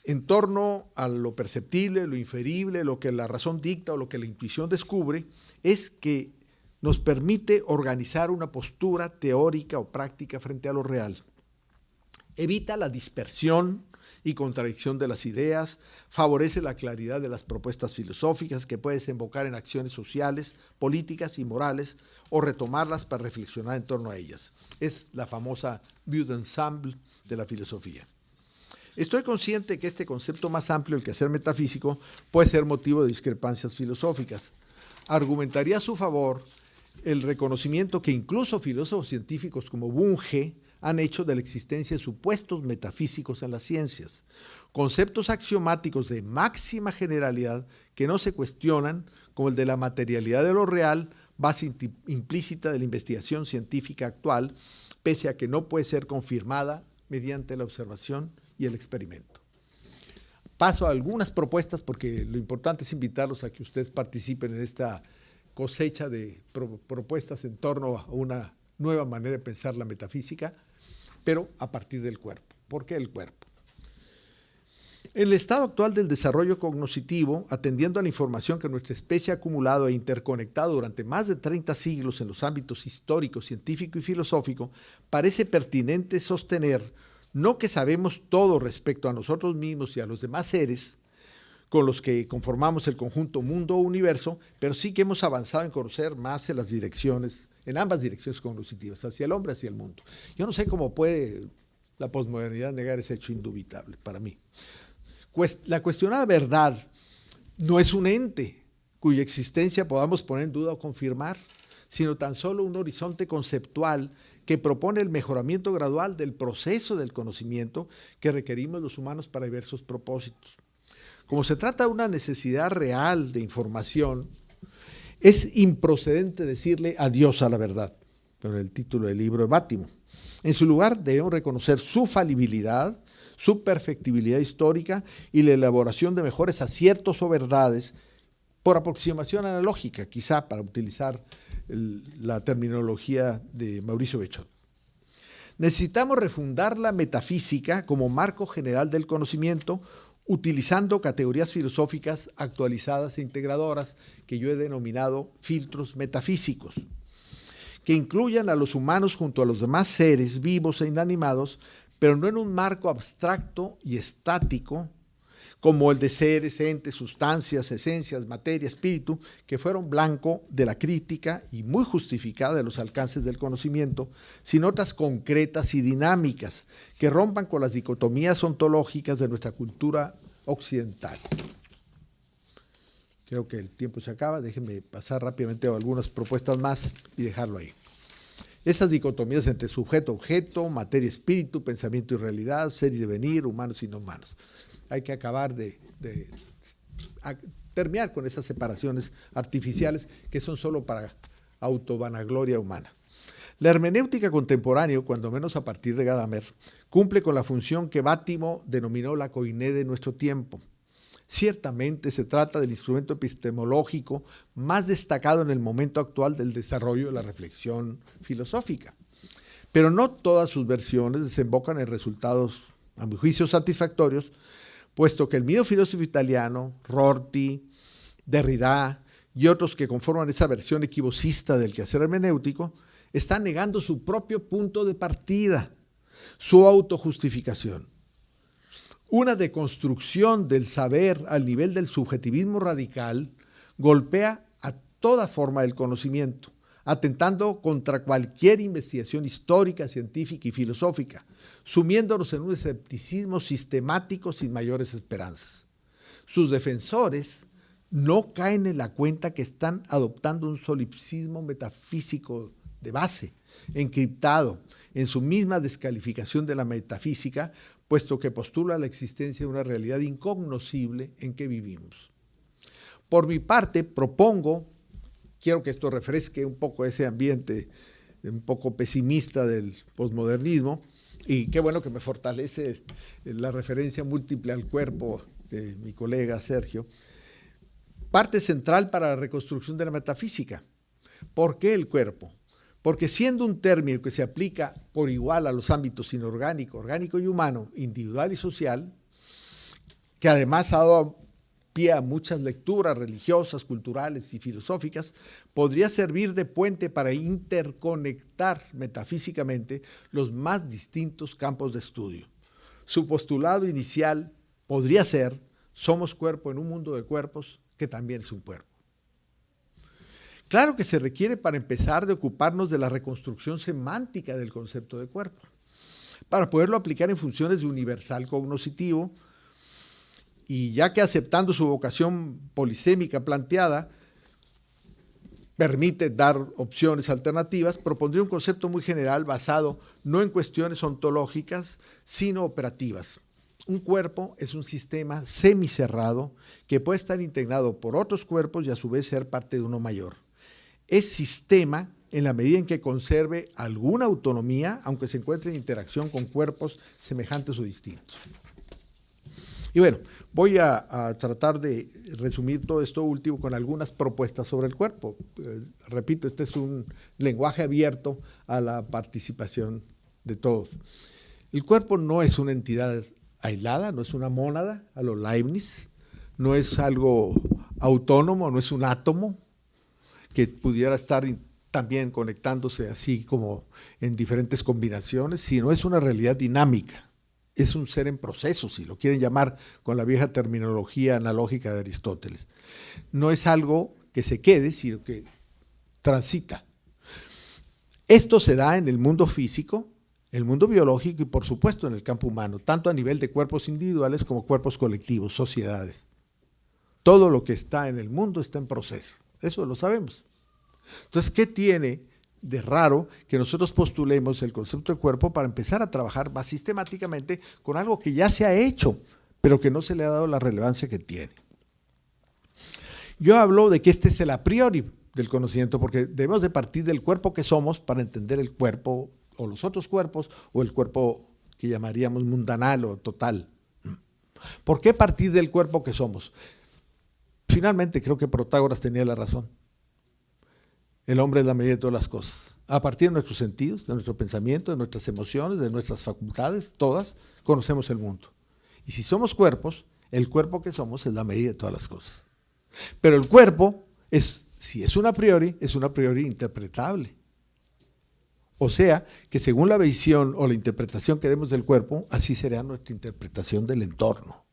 C: en torno a lo perceptible, lo inferible, lo que la razón dicta o lo que la intuición descubre, es que nos permite organizar una postura teórica o práctica frente a lo real. Evita la dispersión y contradicción de las ideas, favorece la claridad de las propuestas filosóficas que puede desembocar en acciones sociales, políticas y morales o retomarlas para reflexionar en torno a ellas. Es la famosa vue d'ensemble de la filosofía. Estoy consciente que este concepto más amplio, el quehacer metafísico, puede ser motivo de discrepancias filosóficas. Argumentaría a su favor el reconocimiento que incluso filósofos científicos como Bunge han hecho de la existencia de supuestos metafísicos en las ciencias, conceptos axiomáticos de máxima generalidad que no se cuestionan, como el de la materialidad de lo real, base implícita de la investigación científica actual, pese a que no puede ser confirmada mediante la observación y el experimento. Paso a algunas propuestas porque lo importante es invitarlos a que ustedes participen en esta cosecha de propuestas en torno a una nueva manera de pensar la metafísica, pero a partir del cuerpo. ¿Por qué el cuerpo? En el estado actual del desarrollo cognoscitivo, atendiendo a la información que nuestra especie ha acumulado e interconectado durante más de 30 siglos en los ámbitos histórico, científico y filosófico, parece pertinente sostener no que sabemos todo respecto a nosotros mismos y a los demás seres con los que conformamos el conjunto mundo o universo, pero sí que hemos avanzado en conocer más en ambas direcciones cognitivas, hacia el hombre, hacia el mundo. Yo no sé cómo puede la posmodernidad negar ese hecho indubitable para mí. La cuestionada verdad no es un ente cuya existencia podamos poner en duda o confirmar, sino tan solo un horizonte conceptual que propone el mejoramiento gradual del proceso del conocimiento que requerimos los humanos para diversos propósitos. Como se trata de una necesidad real de información, es improcedente decirle adiós a la verdad, con el título del libro de Bátimo. En su lugar debemos reconocer su falibilidad, su perfectibilidad histórica y la elaboración de mejores aciertos o verdades por aproximación analógica, quizá para utilizar la terminología de Mauricio Bechot. Necesitamos refundar la metafísica como marco general del conocimiento, utilizando categorías filosóficas actualizadas e integradoras que yo he denominado filtros metafísicos, que incluyan a los humanos junto a los demás seres vivos e inanimados, pero no en un marco abstracto y estático, como el de seres, entes, sustancias, esencias, materia, espíritu, que fueron blanco de la crítica y muy justificada de los alcances del conocimiento, sino otras concretas y dinámicas, que rompan con las dicotomías ontológicas de nuestra cultura occidental. Creo que el tiempo se acaba, déjenme pasar rápidamente a algunas propuestas más y dejarlo ahí. Esas dicotomías entre sujeto-objeto, materia-espíritu, pensamiento y realidad, ser y devenir, humanos y no humanos. Hay que acabar de terminar con esas separaciones artificiales que son solo para autovanagloria humana. La hermenéutica contemporánea, cuando menos a partir de Gadamer, cumple con la función que Bátimo denominó la koiné de nuestro tiempo. Ciertamente se trata del instrumento epistemológico más destacado en el momento actual del desarrollo de la reflexión filosófica. Pero no todas sus versiones desembocan en resultados, a mi juicio, satisfactorios, puesto que el mismo filósofo italiano, Rorty, Derrida y otros que conforman esa versión equivocista del quehacer hermenéutico, están negando su propio punto de partida, su autojustificación. Una deconstrucción del saber al nivel del subjetivismo radical golpea a toda forma del conocimiento, atentando contra cualquier investigación histórica, científica y filosófica, sumiéndonos en un escepticismo sistemático sin mayores esperanzas. Sus defensores no caen en la cuenta que están adoptando un solipsismo metafísico de base, encriptado en su misma descalificación de la metafísica, puesto que postula la existencia de una realidad incognoscible en que vivimos. Por mi parte, quiero que esto refresque un poco ese ambiente un poco pesimista del posmodernismo, y qué bueno que me fortalece la referencia múltiple al cuerpo de mi colega Sergio, parte central para la reconstrucción de la metafísica. ¿Por qué el cuerpo? Porque siendo un término que se aplica por igual a los ámbitos inorgánico, orgánico y humano, individual y social, que además ha dado pie a muchas lecturas religiosas, culturales y filosóficas, podría servir de puente para interconectar metafísicamente los más distintos campos de estudio. Su postulado inicial podría ser: somos cuerpo en un mundo de cuerpos que también es un cuerpo. Claro que se requiere para empezar de ocuparnos de la reconstrucción semántica del concepto de cuerpo, para poderlo aplicar en funciones de universal cognoscitivo, y ya que aceptando su vocación polisémica planteada, permite dar opciones alternativas, propondría un concepto muy general basado no en cuestiones ontológicas, sino operativas. Un cuerpo es un sistema semicerrado que puede estar integrado por otros cuerpos y a su vez ser parte de uno mayor. Es sistema en la medida en que conserve alguna autonomía, aunque se encuentre en interacción con cuerpos semejantes o distintos. Y bueno, voy a tratar de resumir todo esto último con algunas propuestas sobre el cuerpo. Repito, este es un lenguaje abierto a la participación de todos. El cuerpo no es una entidad aislada, no es una mónada a lo Leibniz, no es algo autónomo, no es un átomo que pudiera estar también conectándose así como en diferentes combinaciones, sino es una realidad dinámica, es un ser en proceso, si lo quieren llamar con la vieja terminología analógica de Aristóteles. No es algo que se quede, sino que transita. Esto se da en el mundo físico, el mundo biológico y por supuesto en el campo humano, tanto a nivel de cuerpos individuales como cuerpos colectivos, sociedades. Todo lo que está en el mundo está en proceso, eso lo sabemos. Entonces, ¿qué tiene de raro que nosotros postulemos el concepto de cuerpo para empezar a trabajar más sistemáticamente con algo que ya se ha hecho, pero que no se le ha dado la relevancia que tiene? Yo hablo de que este es el a priori del conocimiento, porque debemos de partir del cuerpo que somos para entender el cuerpo o los otros cuerpos, o el cuerpo que llamaríamos mundanal o total. ¿Por qué partir del cuerpo que somos? Finalmente creo que Protágoras tenía la razón. El hombre es la medida de todas las cosas. A partir de nuestros sentidos, de nuestro pensamiento, de nuestras emociones, de nuestras facultades, todas, conocemos el mundo. Y si somos cuerpos, el cuerpo que somos es la medida de todas las cosas. Pero el cuerpo, si es un a priori interpretable. O sea, que según la visión o la interpretación que demos del cuerpo, así será nuestra interpretación del entorno.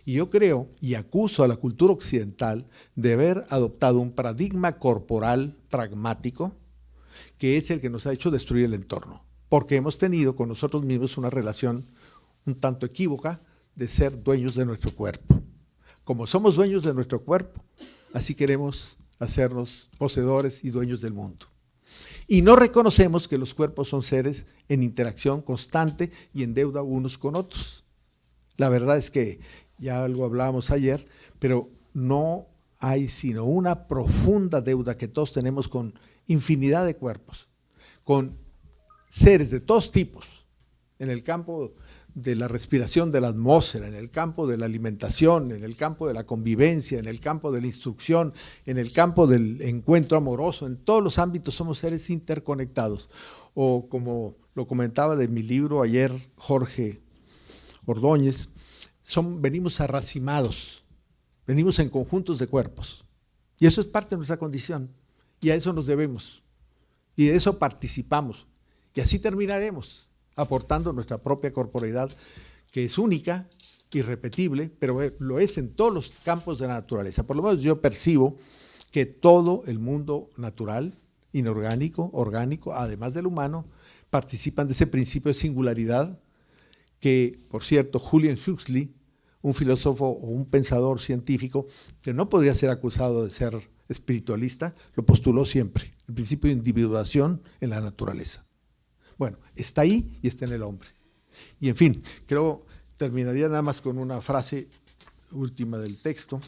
C: Y yo creo y acuso a la cultura occidental de haber adoptado un paradigma corporal pragmático que es el que nos ha hecho destruir el entorno, porque hemos tenido con nosotros mismos una relación un tanto equívoca de ser dueños de nuestro cuerpo. Como somos dueños de nuestro cuerpo, así queremos hacernos poseedores y dueños del mundo. Y no reconocemos que los cuerpos son seres en interacción constante y en deuda unos con otros. La verdad es que ya algo hablábamos ayer, pero no hay sino una profunda deuda que todos tenemos con infinidad de cuerpos, con seres de todos tipos, en el campo de la respiración de la atmósfera, en el campo de la alimentación, en el campo de la convivencia, en el campo de la instrucción, en el campo del encuentro amoroso, en todos los ámbitos somos seres interconectados. O como lo comentaba de mi libro ayer Jorge Ordóñez, venimos arracimados, venimos en conjuntos de cuerpos. Y eso es parte de nuestra condición. Y a eso nos debemos. Y de eso participamos. Y así terminaremos, aportando nuestra propia corporeidad, que es única, irrepetible, pero lo es en todos los campos de la naturaleza. Por lo menos yo percibo que todo el mundo natural, inorgánico, orgánico, además del humano, participan de ese principio de singularidad que, por cierto, Julian Huxley, un filósofo o un pensador científico que no podría ser acusado de ser espiritualista, lo postuló siempre, el principio de individuación en la naturaleza. Bueno, está ahí y está en el hombre. Y en fin, creo, terminaría nada más con una frase última del texto.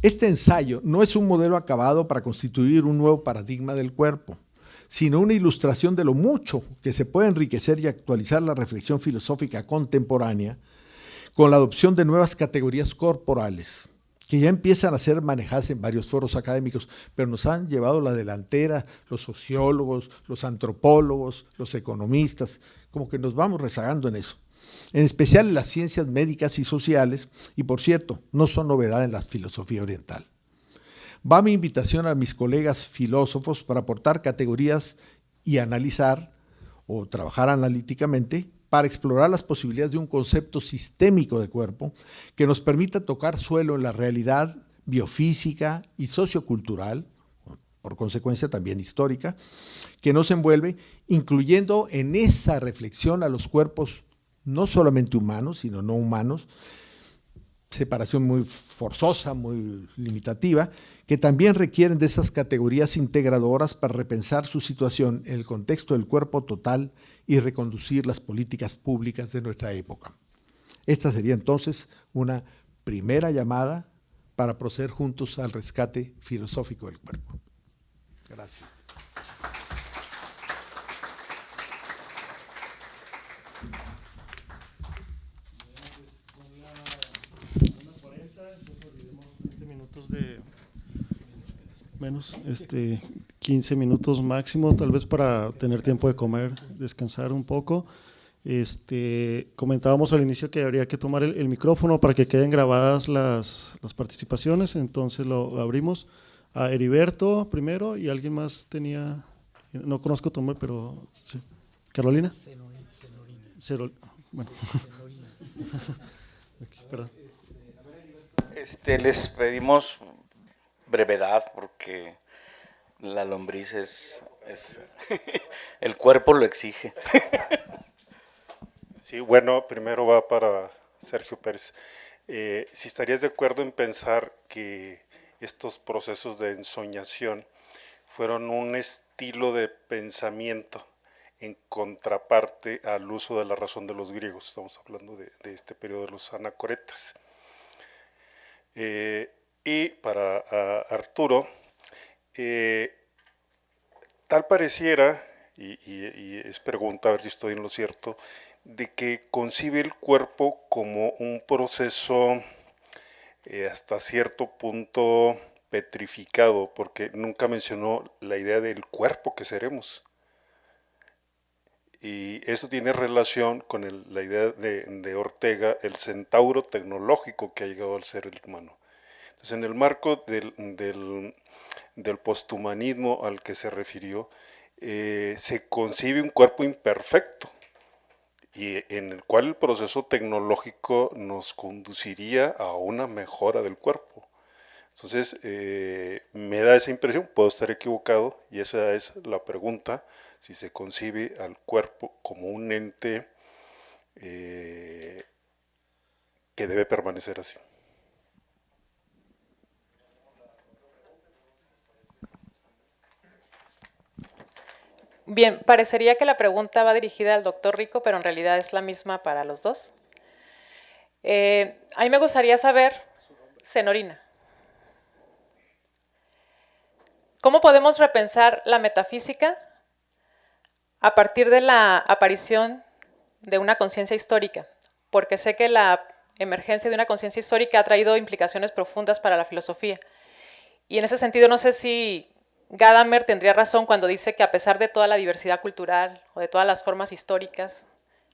C: Este ensayo no es un modelo acabado para constituir un nuevo paradigma del cuerpo, sino una ilustración de lo mucho que se puede enriquecer y actualizar la reflexión filosófica contemporánea con la adopción de nuevas categorías corporales, que ya empiezan a ser manejadas en varios foros académicos, pero nos han llevado la delantera los sociólogos, los antropólogos, los economistas, como que nos vamos rezagando en eso. En especial en las ciencias médicas y sociales, y por cierto, no son novedad en la filosofía oriental. Va mi invitación a mis colegas filósofos para aportar categorías y analizar o trabajar analíticamente para explorar las posibilidades de un concepto sistémico de cuerpo que nos permita tocar suelo en la realidad biofísica y sociocultural, por consecuencia también histórica, que nos envuelve, incluyendo en esa reflexión a los cuerpos no solamente humanos, sino no humanos, separación muy forzosa, muy limitativa, que también requieren de esas categorías integradoras para repensar su situación en el contexto del cuerpo total y reconducir las políticas públicas de nuestra época. Esta sería entonces una primera llamada para proceder juntos al rescate filosófico del cuerpo. Gracias.
A: Menos 15 minutos máximo, tal vez para tener tiempo de comer, descansar un poco. Comentábamos al inicio que habría que tomar el micrófono para que queden grabadas las participaciones, entonces lo abrimos a Heriberto primero y alguien más tenía, no conozco tu nombre, pero sí. ¿Carolina? Bueno. Okay, perdón.
D: Les pedimos brevedad porque la lombriz es el cuerpo lo exige.
E: Sí, bueno, primero va para Sergio Pérez. Si estarías de acuerdo en pensar que estos procesos de ensoñación fueron un estilo de pensamiento en contraparte al uso de la razón de los griegos. Estamos hablando de este periodo de los anacoretas. Y para Arturo, tal pareciera, y es pregunta, a ver si estoy en lo cierto, de que concibe el cuerpo como un proceso hasta cierto punto petrificado, porque nunca mencionó la idea del cuerpo que seremos. Y eso tiene relación con la idea de Ortega, el centauro tecnológico que ha llegado al ser el humano. Entonces, en el marco del posthumanismo al que se refirió, se concibe un cuerpo imperfecto y en el cual el proceso tecnológico nos conduciría a una mejora del cuerpo. Entonces, me da esa impresión, puedo estar equivocado, y esa es la pregunta, si se concibe al cuerpo como un ente que debe permanecer así.
F: Bien, parecería que la pregunta va dirigida al doctor Rico, pero en realidad es la misma para los dos. A mí me gustaría saber, Senorina, ¿cómo podemos repensar la metafísica a partir de la aparición de una conciencia histórica? Porque sé que la emergencia de una conciencia histórica ha traído implicaciones profundas para la filosofía. Y en ese sentido no sé si Gadamer tendría razón cuando dice que a pesar de toda la diversidad cultural o de todas las formas históricas,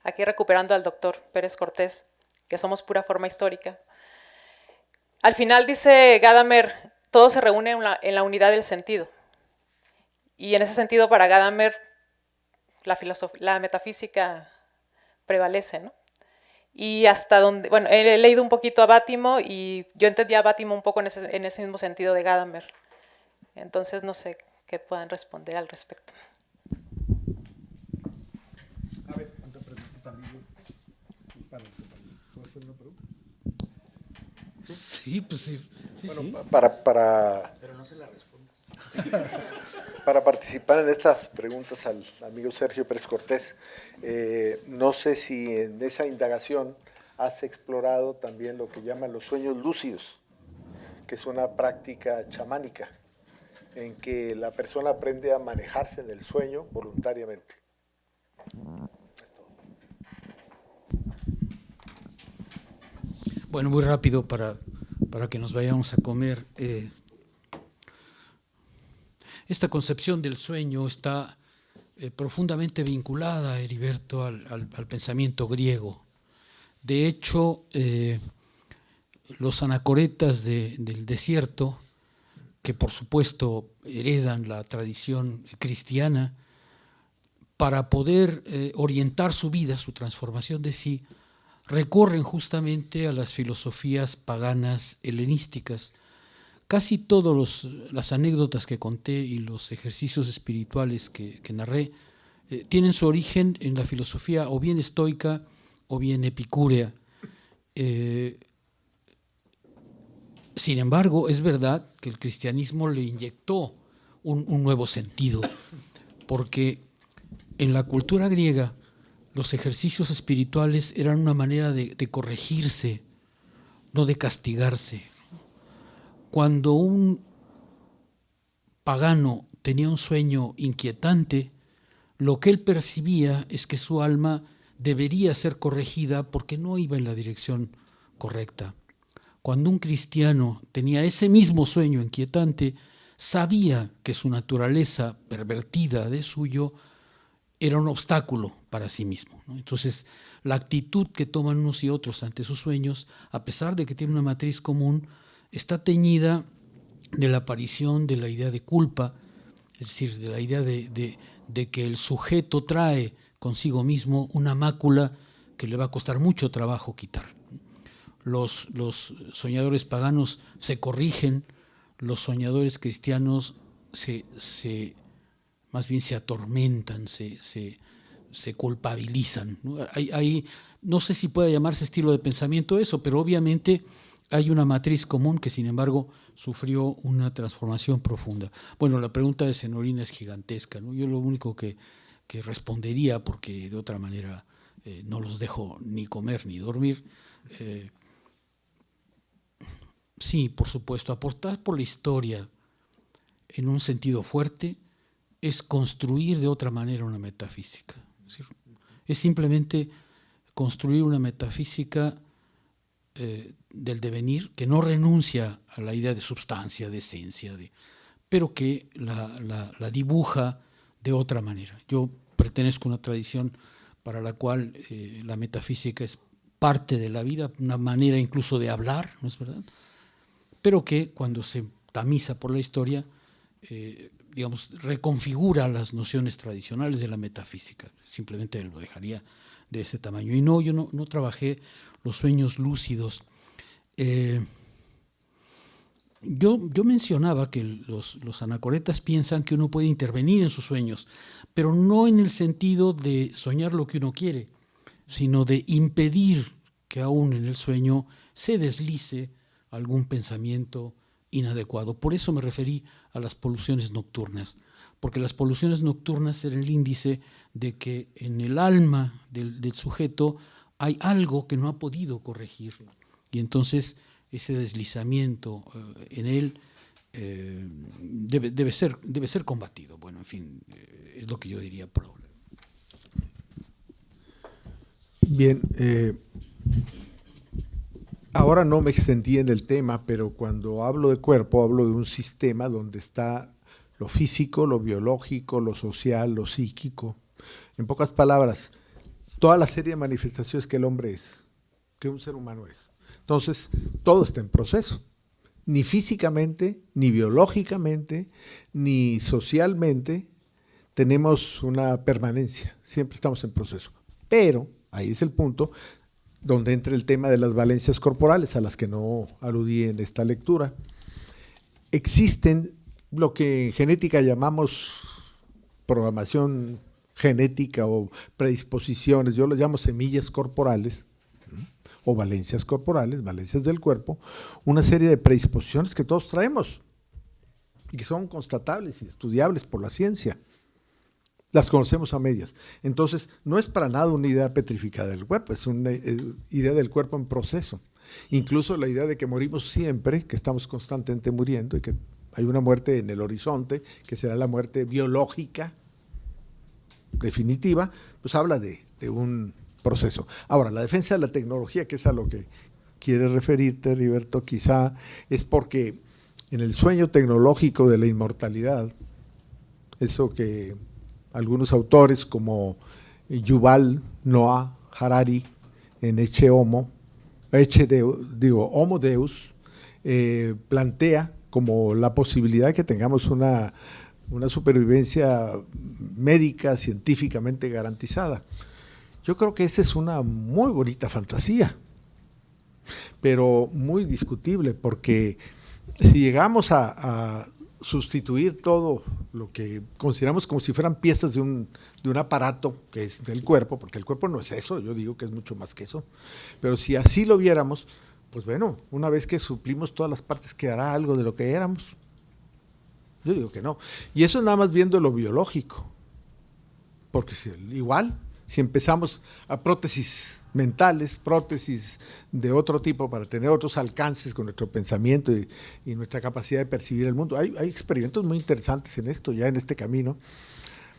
F: aquí recuperando al doctor Pérez Cortés, que somos pura forma histórica, al final dice Gadamer, todo se reúne en la unidad del sentido. Y en ese sentido para Gadamer la metafísica prevalece, ¿no? Y hasta donde, bueno, he leído un poquito a Bátimo y yo entendía a Bátimo un poco en ese mismo sentido de Gadamer. Entonces, no sé qué puedan responder al respecto.
C: A ver, otra pregunta también. ¿Puedo hacer una pregunta?
B: Sí, pues sí.
C: Bueno,
B: sí.
C: Pero no se la respondas. Para participar en estas preguntas al amigo Sergio Pérez Cortés, no sé si en esa indagación has explorado también lo que llaman los sueños lúcidos, que es una práctica chamánica en que la persona aprende a manejarse en el sueño voluntariamente.
B: Bueno, muy rápido para que nos vayamos a comer. Esta concepción del sueño está profundamente vinculada, Heriberto, al pensamiento griego. De hecho, los anacoretas del desierto, que por supuesto heredan la tradición cristiana, para poder orientar su vida, su transformación de sí, recurren justamente a las filosofías paganas helenísticas. Casi todas las anécdotas que conté y los ejercicios espirituales que narré tienen su origen en la filosofía o bien estoica o bien epicúrea. Sin embargo, es verdad que el cristianismo le inyectó un nuevo sentido, porque en la cultura griega los ejercicios espirituales eran una manera de corregirse, no de castigarse. Cuando un pagano tenía un sueño inquietante, lo que él percibía es que su alma debería ser corregida porque no iba en la dirección correcta. Cuando un cristiano tenía ese mismo sueño inquietante, sabía que su naturaleza pervertida de suyo era un obstáculo para sí mismo, ¿no? Entonces, la actitud que toman unos y otros ante sus sueños, a pesar de que tiene una matriz común, está teñida de la aparición de la idea de culpa, es decir, de la idea de que el sujeto trae consigo mismo una mácula que le va a costar mucho trabajo quitar. Los soñadores paganos se corrigen, los soñadores cristianos más bien se atormentan, se culpabilizan, ¿no? No sé si puede llamarse estilo de pensamiento eso, pero obviamente hay una matriz común que, sin embargo, sufrió una transformación profunda. Bueno, la pregunta de Senorina es gigantesca, ¿no? Yo lo único que respondería, porque de otra manera no los dejo ni comer ni dormir, sí, por supuesto, aportar por la historia en un sentido fuerte es construir de otra manera una metafísica. Es simplemente construir una metafísica del devenir que no renuncia a la idea de substancia, de esencia, pero que la dibuja de otra manera. Yo pertenezco a una tradición para la cual la metafísica es parte de la vida, una manera incluso de hablar, ¿no es verdad? Pero que cuando se tamiza por la historia digamos, reconfigura las nociones tradicionales de la metafísica. Simplemente lo dejaría de ese tamaño. Y no, yo no trabajé los sueños lúcidos. Yo mencionaba que los anacoretas piensan que uno puede intervenir en sus sueños, pero no en el sentido de soñar lo que uno quiere, sino de impedir que aún en el sueño se deslice algún pensamiento inadecuado. Por eso me referí a las poluciones nocturnas, porque las poluciones nocturnas eran el índice de que en el alma del sujeto hay algo que no ha podido corregir, y entonces ese deslizamiento en él debe ser combatido. Bueno, en fin, es lo que yo diría por ahora.
C: Bien, ahora no me extendí en el tema, pero cuando hablo de cuerpo, hablo de un sistema donde está lo físico, lo biológico, lo social, lo psíquico. En pocas palabras, toda la serie de manifestaciones que el hombre es, que un ser humano es. Entonces, todo está en proceso. Ni físicamente, ni biológicamente, ni socialmente tenemos una permanencia. Siempre estamos en proceso. Pero, ahí es el punto donde entra el tema de las valencias corporales, a las que no aludí en esta lectura. Existen lo que en genética llamamos programación genética o predisposiciones, yo las llamo semillas corporales, o valencias corporales, valencias del cuerpo, una serie de predisposiciones que todos traemos y que son constatables y estudiables por la ciencia. Las conocemos a medias. Entonces, no es para nada una idea petrificada del cuerpo, es una idea del cuerpo en proceso. Incluso la idea de que morimos siempre, que estamos constantemente muriendo y que hay una muerte en el horizonte, que será la muerte biológica definitiva, pues habla de un proceso. Ahora, la defensa de la tecnología, que es a lo que quieres referirte, Heriberto, quizá es porque en el sueño tecnológico de la inmortalidad, eso que algunos autores como Yuval Noah Harari en Homo Deus, plantea como la posibilidad de que tengamos una supervivencia médica científicamente garantizada. Yo creo que esa es una muy bonita fantasía, pero muy discutible, porque si llegamos a sustituir todo lo que consideramos como si fueran piezas de un aparato que es del cuerpo, porque el cuerpo no es eso, yo digo que es mucho más que eso, pero si así lo viéramos, pues bueno, una vez que suplimos todas las partes, quedará algo de lo que éramos. Yo digo que no. Y eso es nada más viendo lo biológico, porque igual, si empezamos a prótesis mentales, prótesis de otro tipo para tener otros alcances con nuestro pensamiento y nuestra capacidad de percibir el mundo. Hay experimentos muy interesantes en esto, ya en este camino.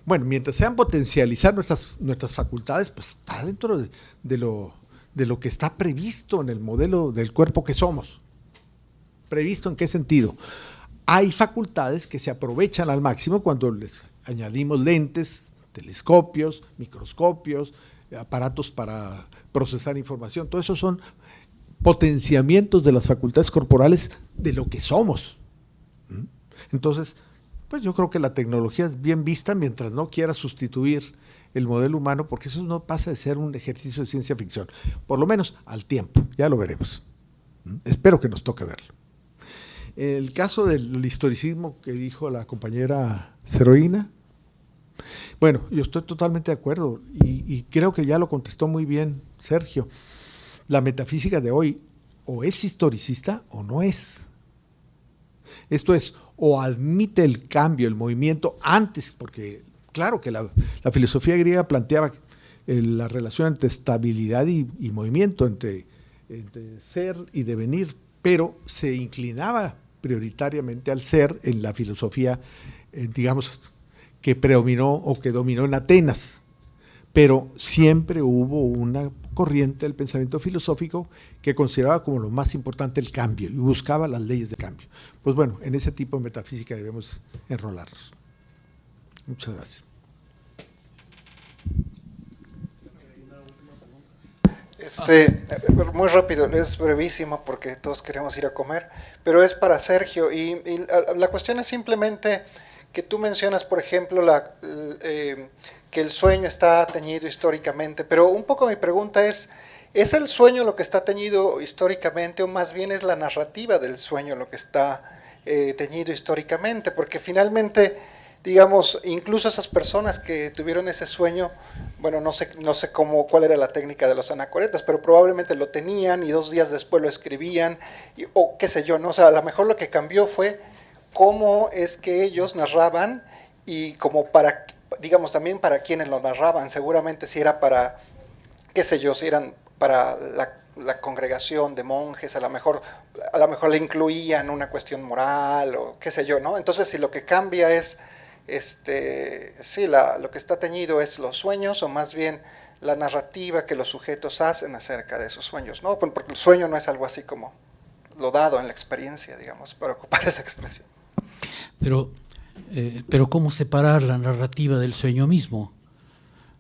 C: Bueno, mientras sean potencializar nuestras facultades, pues está dentro de lo que está previsto en el modelo del cuerpo que somos. ¿Previsto en qué sentido? Hay facultades que se aprovechan al máximo cuando les añadimos lentes, telescopios, microscopios, aparatos para procesar información. Todo eso son potenciamientos de las facultades corporales de lo que somos. Entonces, pues yo creo que la tecnología es bien vista mientras no quiera sustituir el modelo humano, porque eso no pasa de ser un ejercicio de ciencia ficción, por lo menos al tiempo, ya lo veremos. Espero que nos toque verlo. El caso del historicismo que dijo la compañera Zeroina, bueno, yo estoy totalmente de acuerdo y creo que ya lo contestó muy bien Sergio. La metafísica de hoy o es historicista o no es. Esto es, o admite el cambio, el movimiento antes, porque claro que la filosofía griega planteaba la relación entre estabilidad y movimiento, entre ser y devenir, pero se inclinaba prioritariamente al ser en la filosofía, digamos, que predominó o que dominó en Atenas, pero siempre hubo una corriente del pensamiento filosófico que consideraba como lo más importante el cambio y buscaba las leyes de cambio. Pues bueno, en ese tipo de metafísica debemos enrolarnos. Muchas gracias.
G: Muy rápido, es brevísimo porque todos queremos ir a comer, pero es para Sergio y la cuestión es simplemente que tú mencionas, por ejemplo, que el sueño está teñido históricamente, pero un poco mi pregunta ¿es el sueño lo que está teñido históricamente o más bien es la narrativa del sueño lo que está teñido históricamente? Porque finalmente, digamos, incluso esas personas que tuvieron ese sueño, bueno, no sé cuál era la técnica de los anacoretas, pero probablemente lo tenían y 2 días después lo escribían, o qué sé yo, ¿no? O sea, a lo mejor lo que cambió fue cómo es que ellos narraban y como para, digamos, también para quienes lo narraban, seguramente si era para, qué sé yo, si eran para la congregación de monjes, a lo mejor le incluían una cuestión moral o qué sé yo, ¿no? Entonces, si lo que cambia es, lo que está teñido es los sueños o más bien la narrativa que los sujetos hacen acerca de esos sueños, ¿no? Porque el sueño no es algo así como lo dado en la experiencia, digamos, para ocupar esa expresión.
B: Pero ¿cómo separar la narrativa del sueño mismo?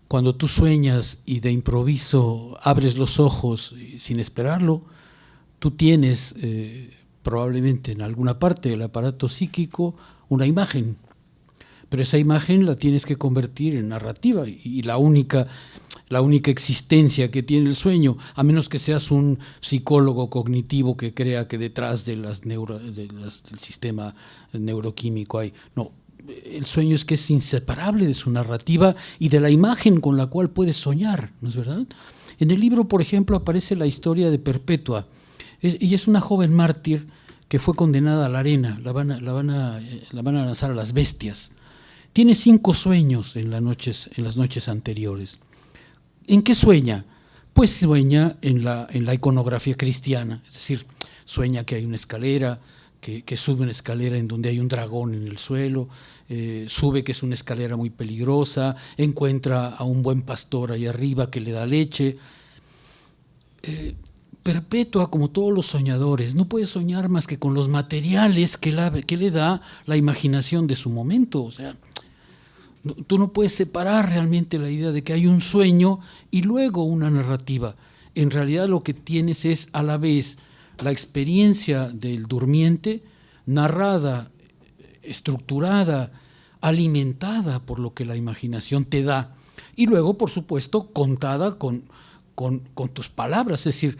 B: Cuando tú sueñas y de improviso abres los ojos sin esperarlo, tú tienes probablemente en alguna parte del aparato psíquico una imagen, pero esa imagen la tienes que convertir en narrativa y la única existencia que tiene el sueño, a menos que seas un psicólogo cognitivo que crea que detrás de del sistema neuroquímico hay, no. El sueño es que es inseparable de su narrativa y de la imagen con la cual puedes soñar, ¿no es verdad? En el libro, por ejemplo, aparece la historia de Perpetua. Ella es una joven mártir que fue condenada a la arena, la van a lanzar a las bestias. Tiene 5 sueños en las noches anteriores. ¿En qué sueña? Pues sueña en la iconografía cristiana, es decir, sueña que hay una escalera, que sube una escalera en donde hay un dragón en el suelo, sube que es una escalera muy peligrosa, encuentra a un buen pastor ahí arriba que le da leche. Perpetua, como todos los soñadores, no puede soñar más que con los materiales que le da la imaginación de su momento. O sea, tú no puedes separar realmente la idea de que hay un sueño y luego una narrativa. En realidad lo que tienes es a la vez la experiencia del durmiente, narrada, estructurada, alimentada por lo que la imaginación te da, y luego, por supuesto, contada con tus palabras. Es decir,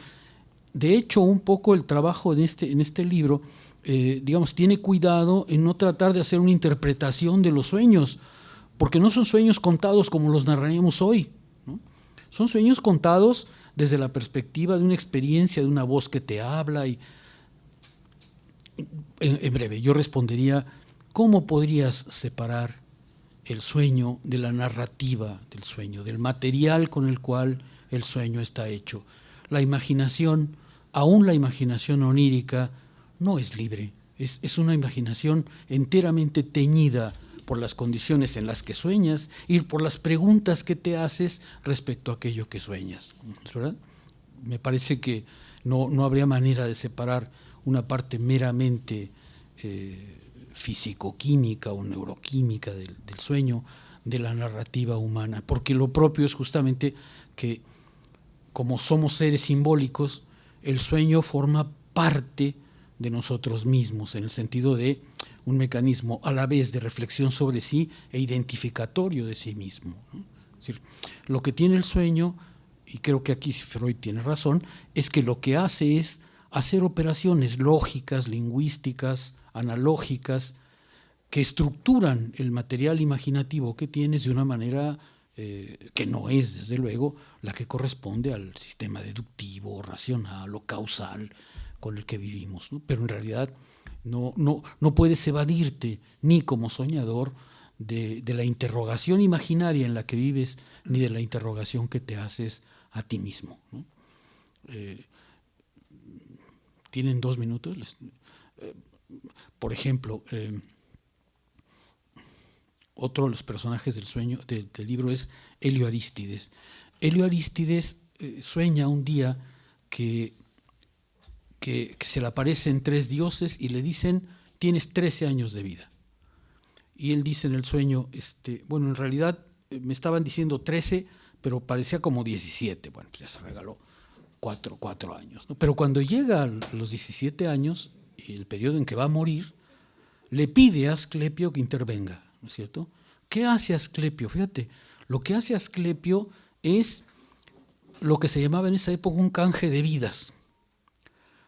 B: de hecho, un poco el trabajo en este libro, digamos, tiene cuidado en no tratar de hacer una interpretación de los sueños, porque no son sueños contados como los narraríamos hoy, ¿no? Son sueños contados desde la perspectiva de una experiencia, de una voz que te habla. Y en breve, yo respondería, ¿cómo podrías separar el sueño de la narrativa del sueño, del material con el cual el sueño está hecho? La imaginación, aún la imaginación onírica, no es libre, es una imaginación enteramente teñida por las condiciones en las que sueñas y por las preguntas que te haces respecto a aquello que sueñas, ¿es verdad? Me parece que no habría manera de separar una parte meramente físico-química o neuroquímica del sueño de la narrativa humana, porque lo propio es justamente que, como somos seres simbólicos, el sueño forma parte de nosotros mismos, en el sentido de un mecanismo a la vez de reflexión sobre sí e identificatorio de sí mismo, ¿no? Es decir, lo que tiene el sueño, y creo que aquí Freud tiene razón, es que lo que hace es hacer operaciones lógicas, lingüísticas, analógicas, que estructuran el material imaginativo que tienes de una manera que no es, desde luego, la que corresponde al sistema deductivo, racional o causal con el que vivimos, ¿no? Pero en realidad no puedes evadirte ni como soñador de la interrogación imaginaria en la que vives, ni de la interrogación que te haces a ti mismo, ¿no? ¿Tienen 2 minutos? Por ejemplo, otro de los personajes del sueño del libro es Helio Arístides. Helio Arístides sueña un día que se le aparecen 3 dioses y le dicen: tienes 13 años de vida. Y él dice en el sueño, bueno, en realidad me estaban diciendo 13, pero parecía como 17. Bueno, pues ya se regaló 4 años, ¿no? Pero cuando llega a los 17 años, el periodo en que va a morir, le pide a Asclepio que intervenga. ¿no es cierto? ¿Qué hace Asclepio? Fíjate, lo que hace Asclepio es lo que se llamaba en esa época un canje de vidas.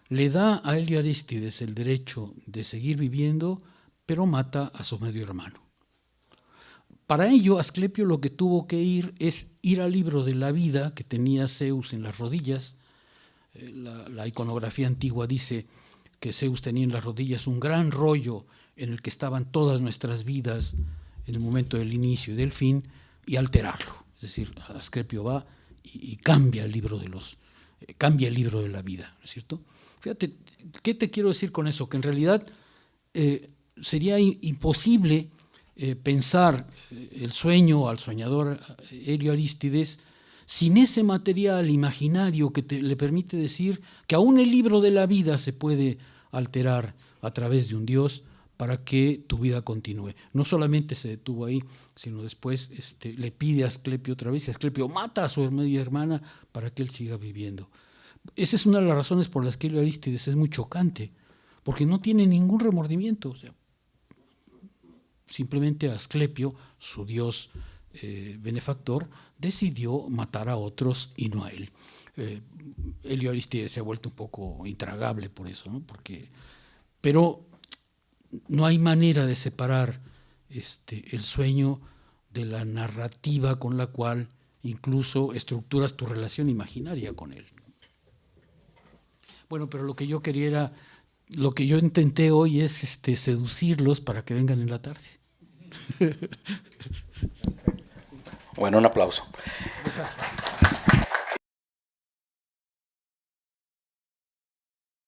B: Le da a Helio Arístides el derecho de seguir viviendo, pero mata a su medio hermano. Para ello, Asclepio lo que tuvo que ir es ir al libro de la vida que tenía Zeus en las rodillas. La iconografía antigua dice que Zeus tenía en las rodillas un gran rollo en el que estaban todas nuestras vidas en el momento del inicio y del fin, y alterarlo. Es decir, Asclepio va y cambia el libro cambia el libro de la vida, ¿no es cierto? Fíjate, ¿qué te quiero decir con eso? Que en realidad sería imposible pensar el sueño al soñador Helio Arístides sin ese material imaginario que le permite decir que aún el libro de la vida se puede alterar a través de un Dios para que tu vida continúe. No solamente se detuvo ahí, sino después le pide a Asclepio otra vez, y Asclepio mata a su media hermana para que él siga viviendo. Esa es una de las razones por las que Helio Arístides es muy chocante, porque no tiene ningún remordimiento. O sea, simplemente Asclepio, su dios benefactor, decidió matar a otros y no a él. Helio Arístides se ha vuelto un poco intragable por eso, ¿no? Pero no hay manera de separar el sueño de la narrativa con la cual incluso estructuras tu relación imaginaria con él. Bueno, pero lo que yo intenté hoy es seducirlos para que vengan en la tarde.
D: Bueno, un aplauso.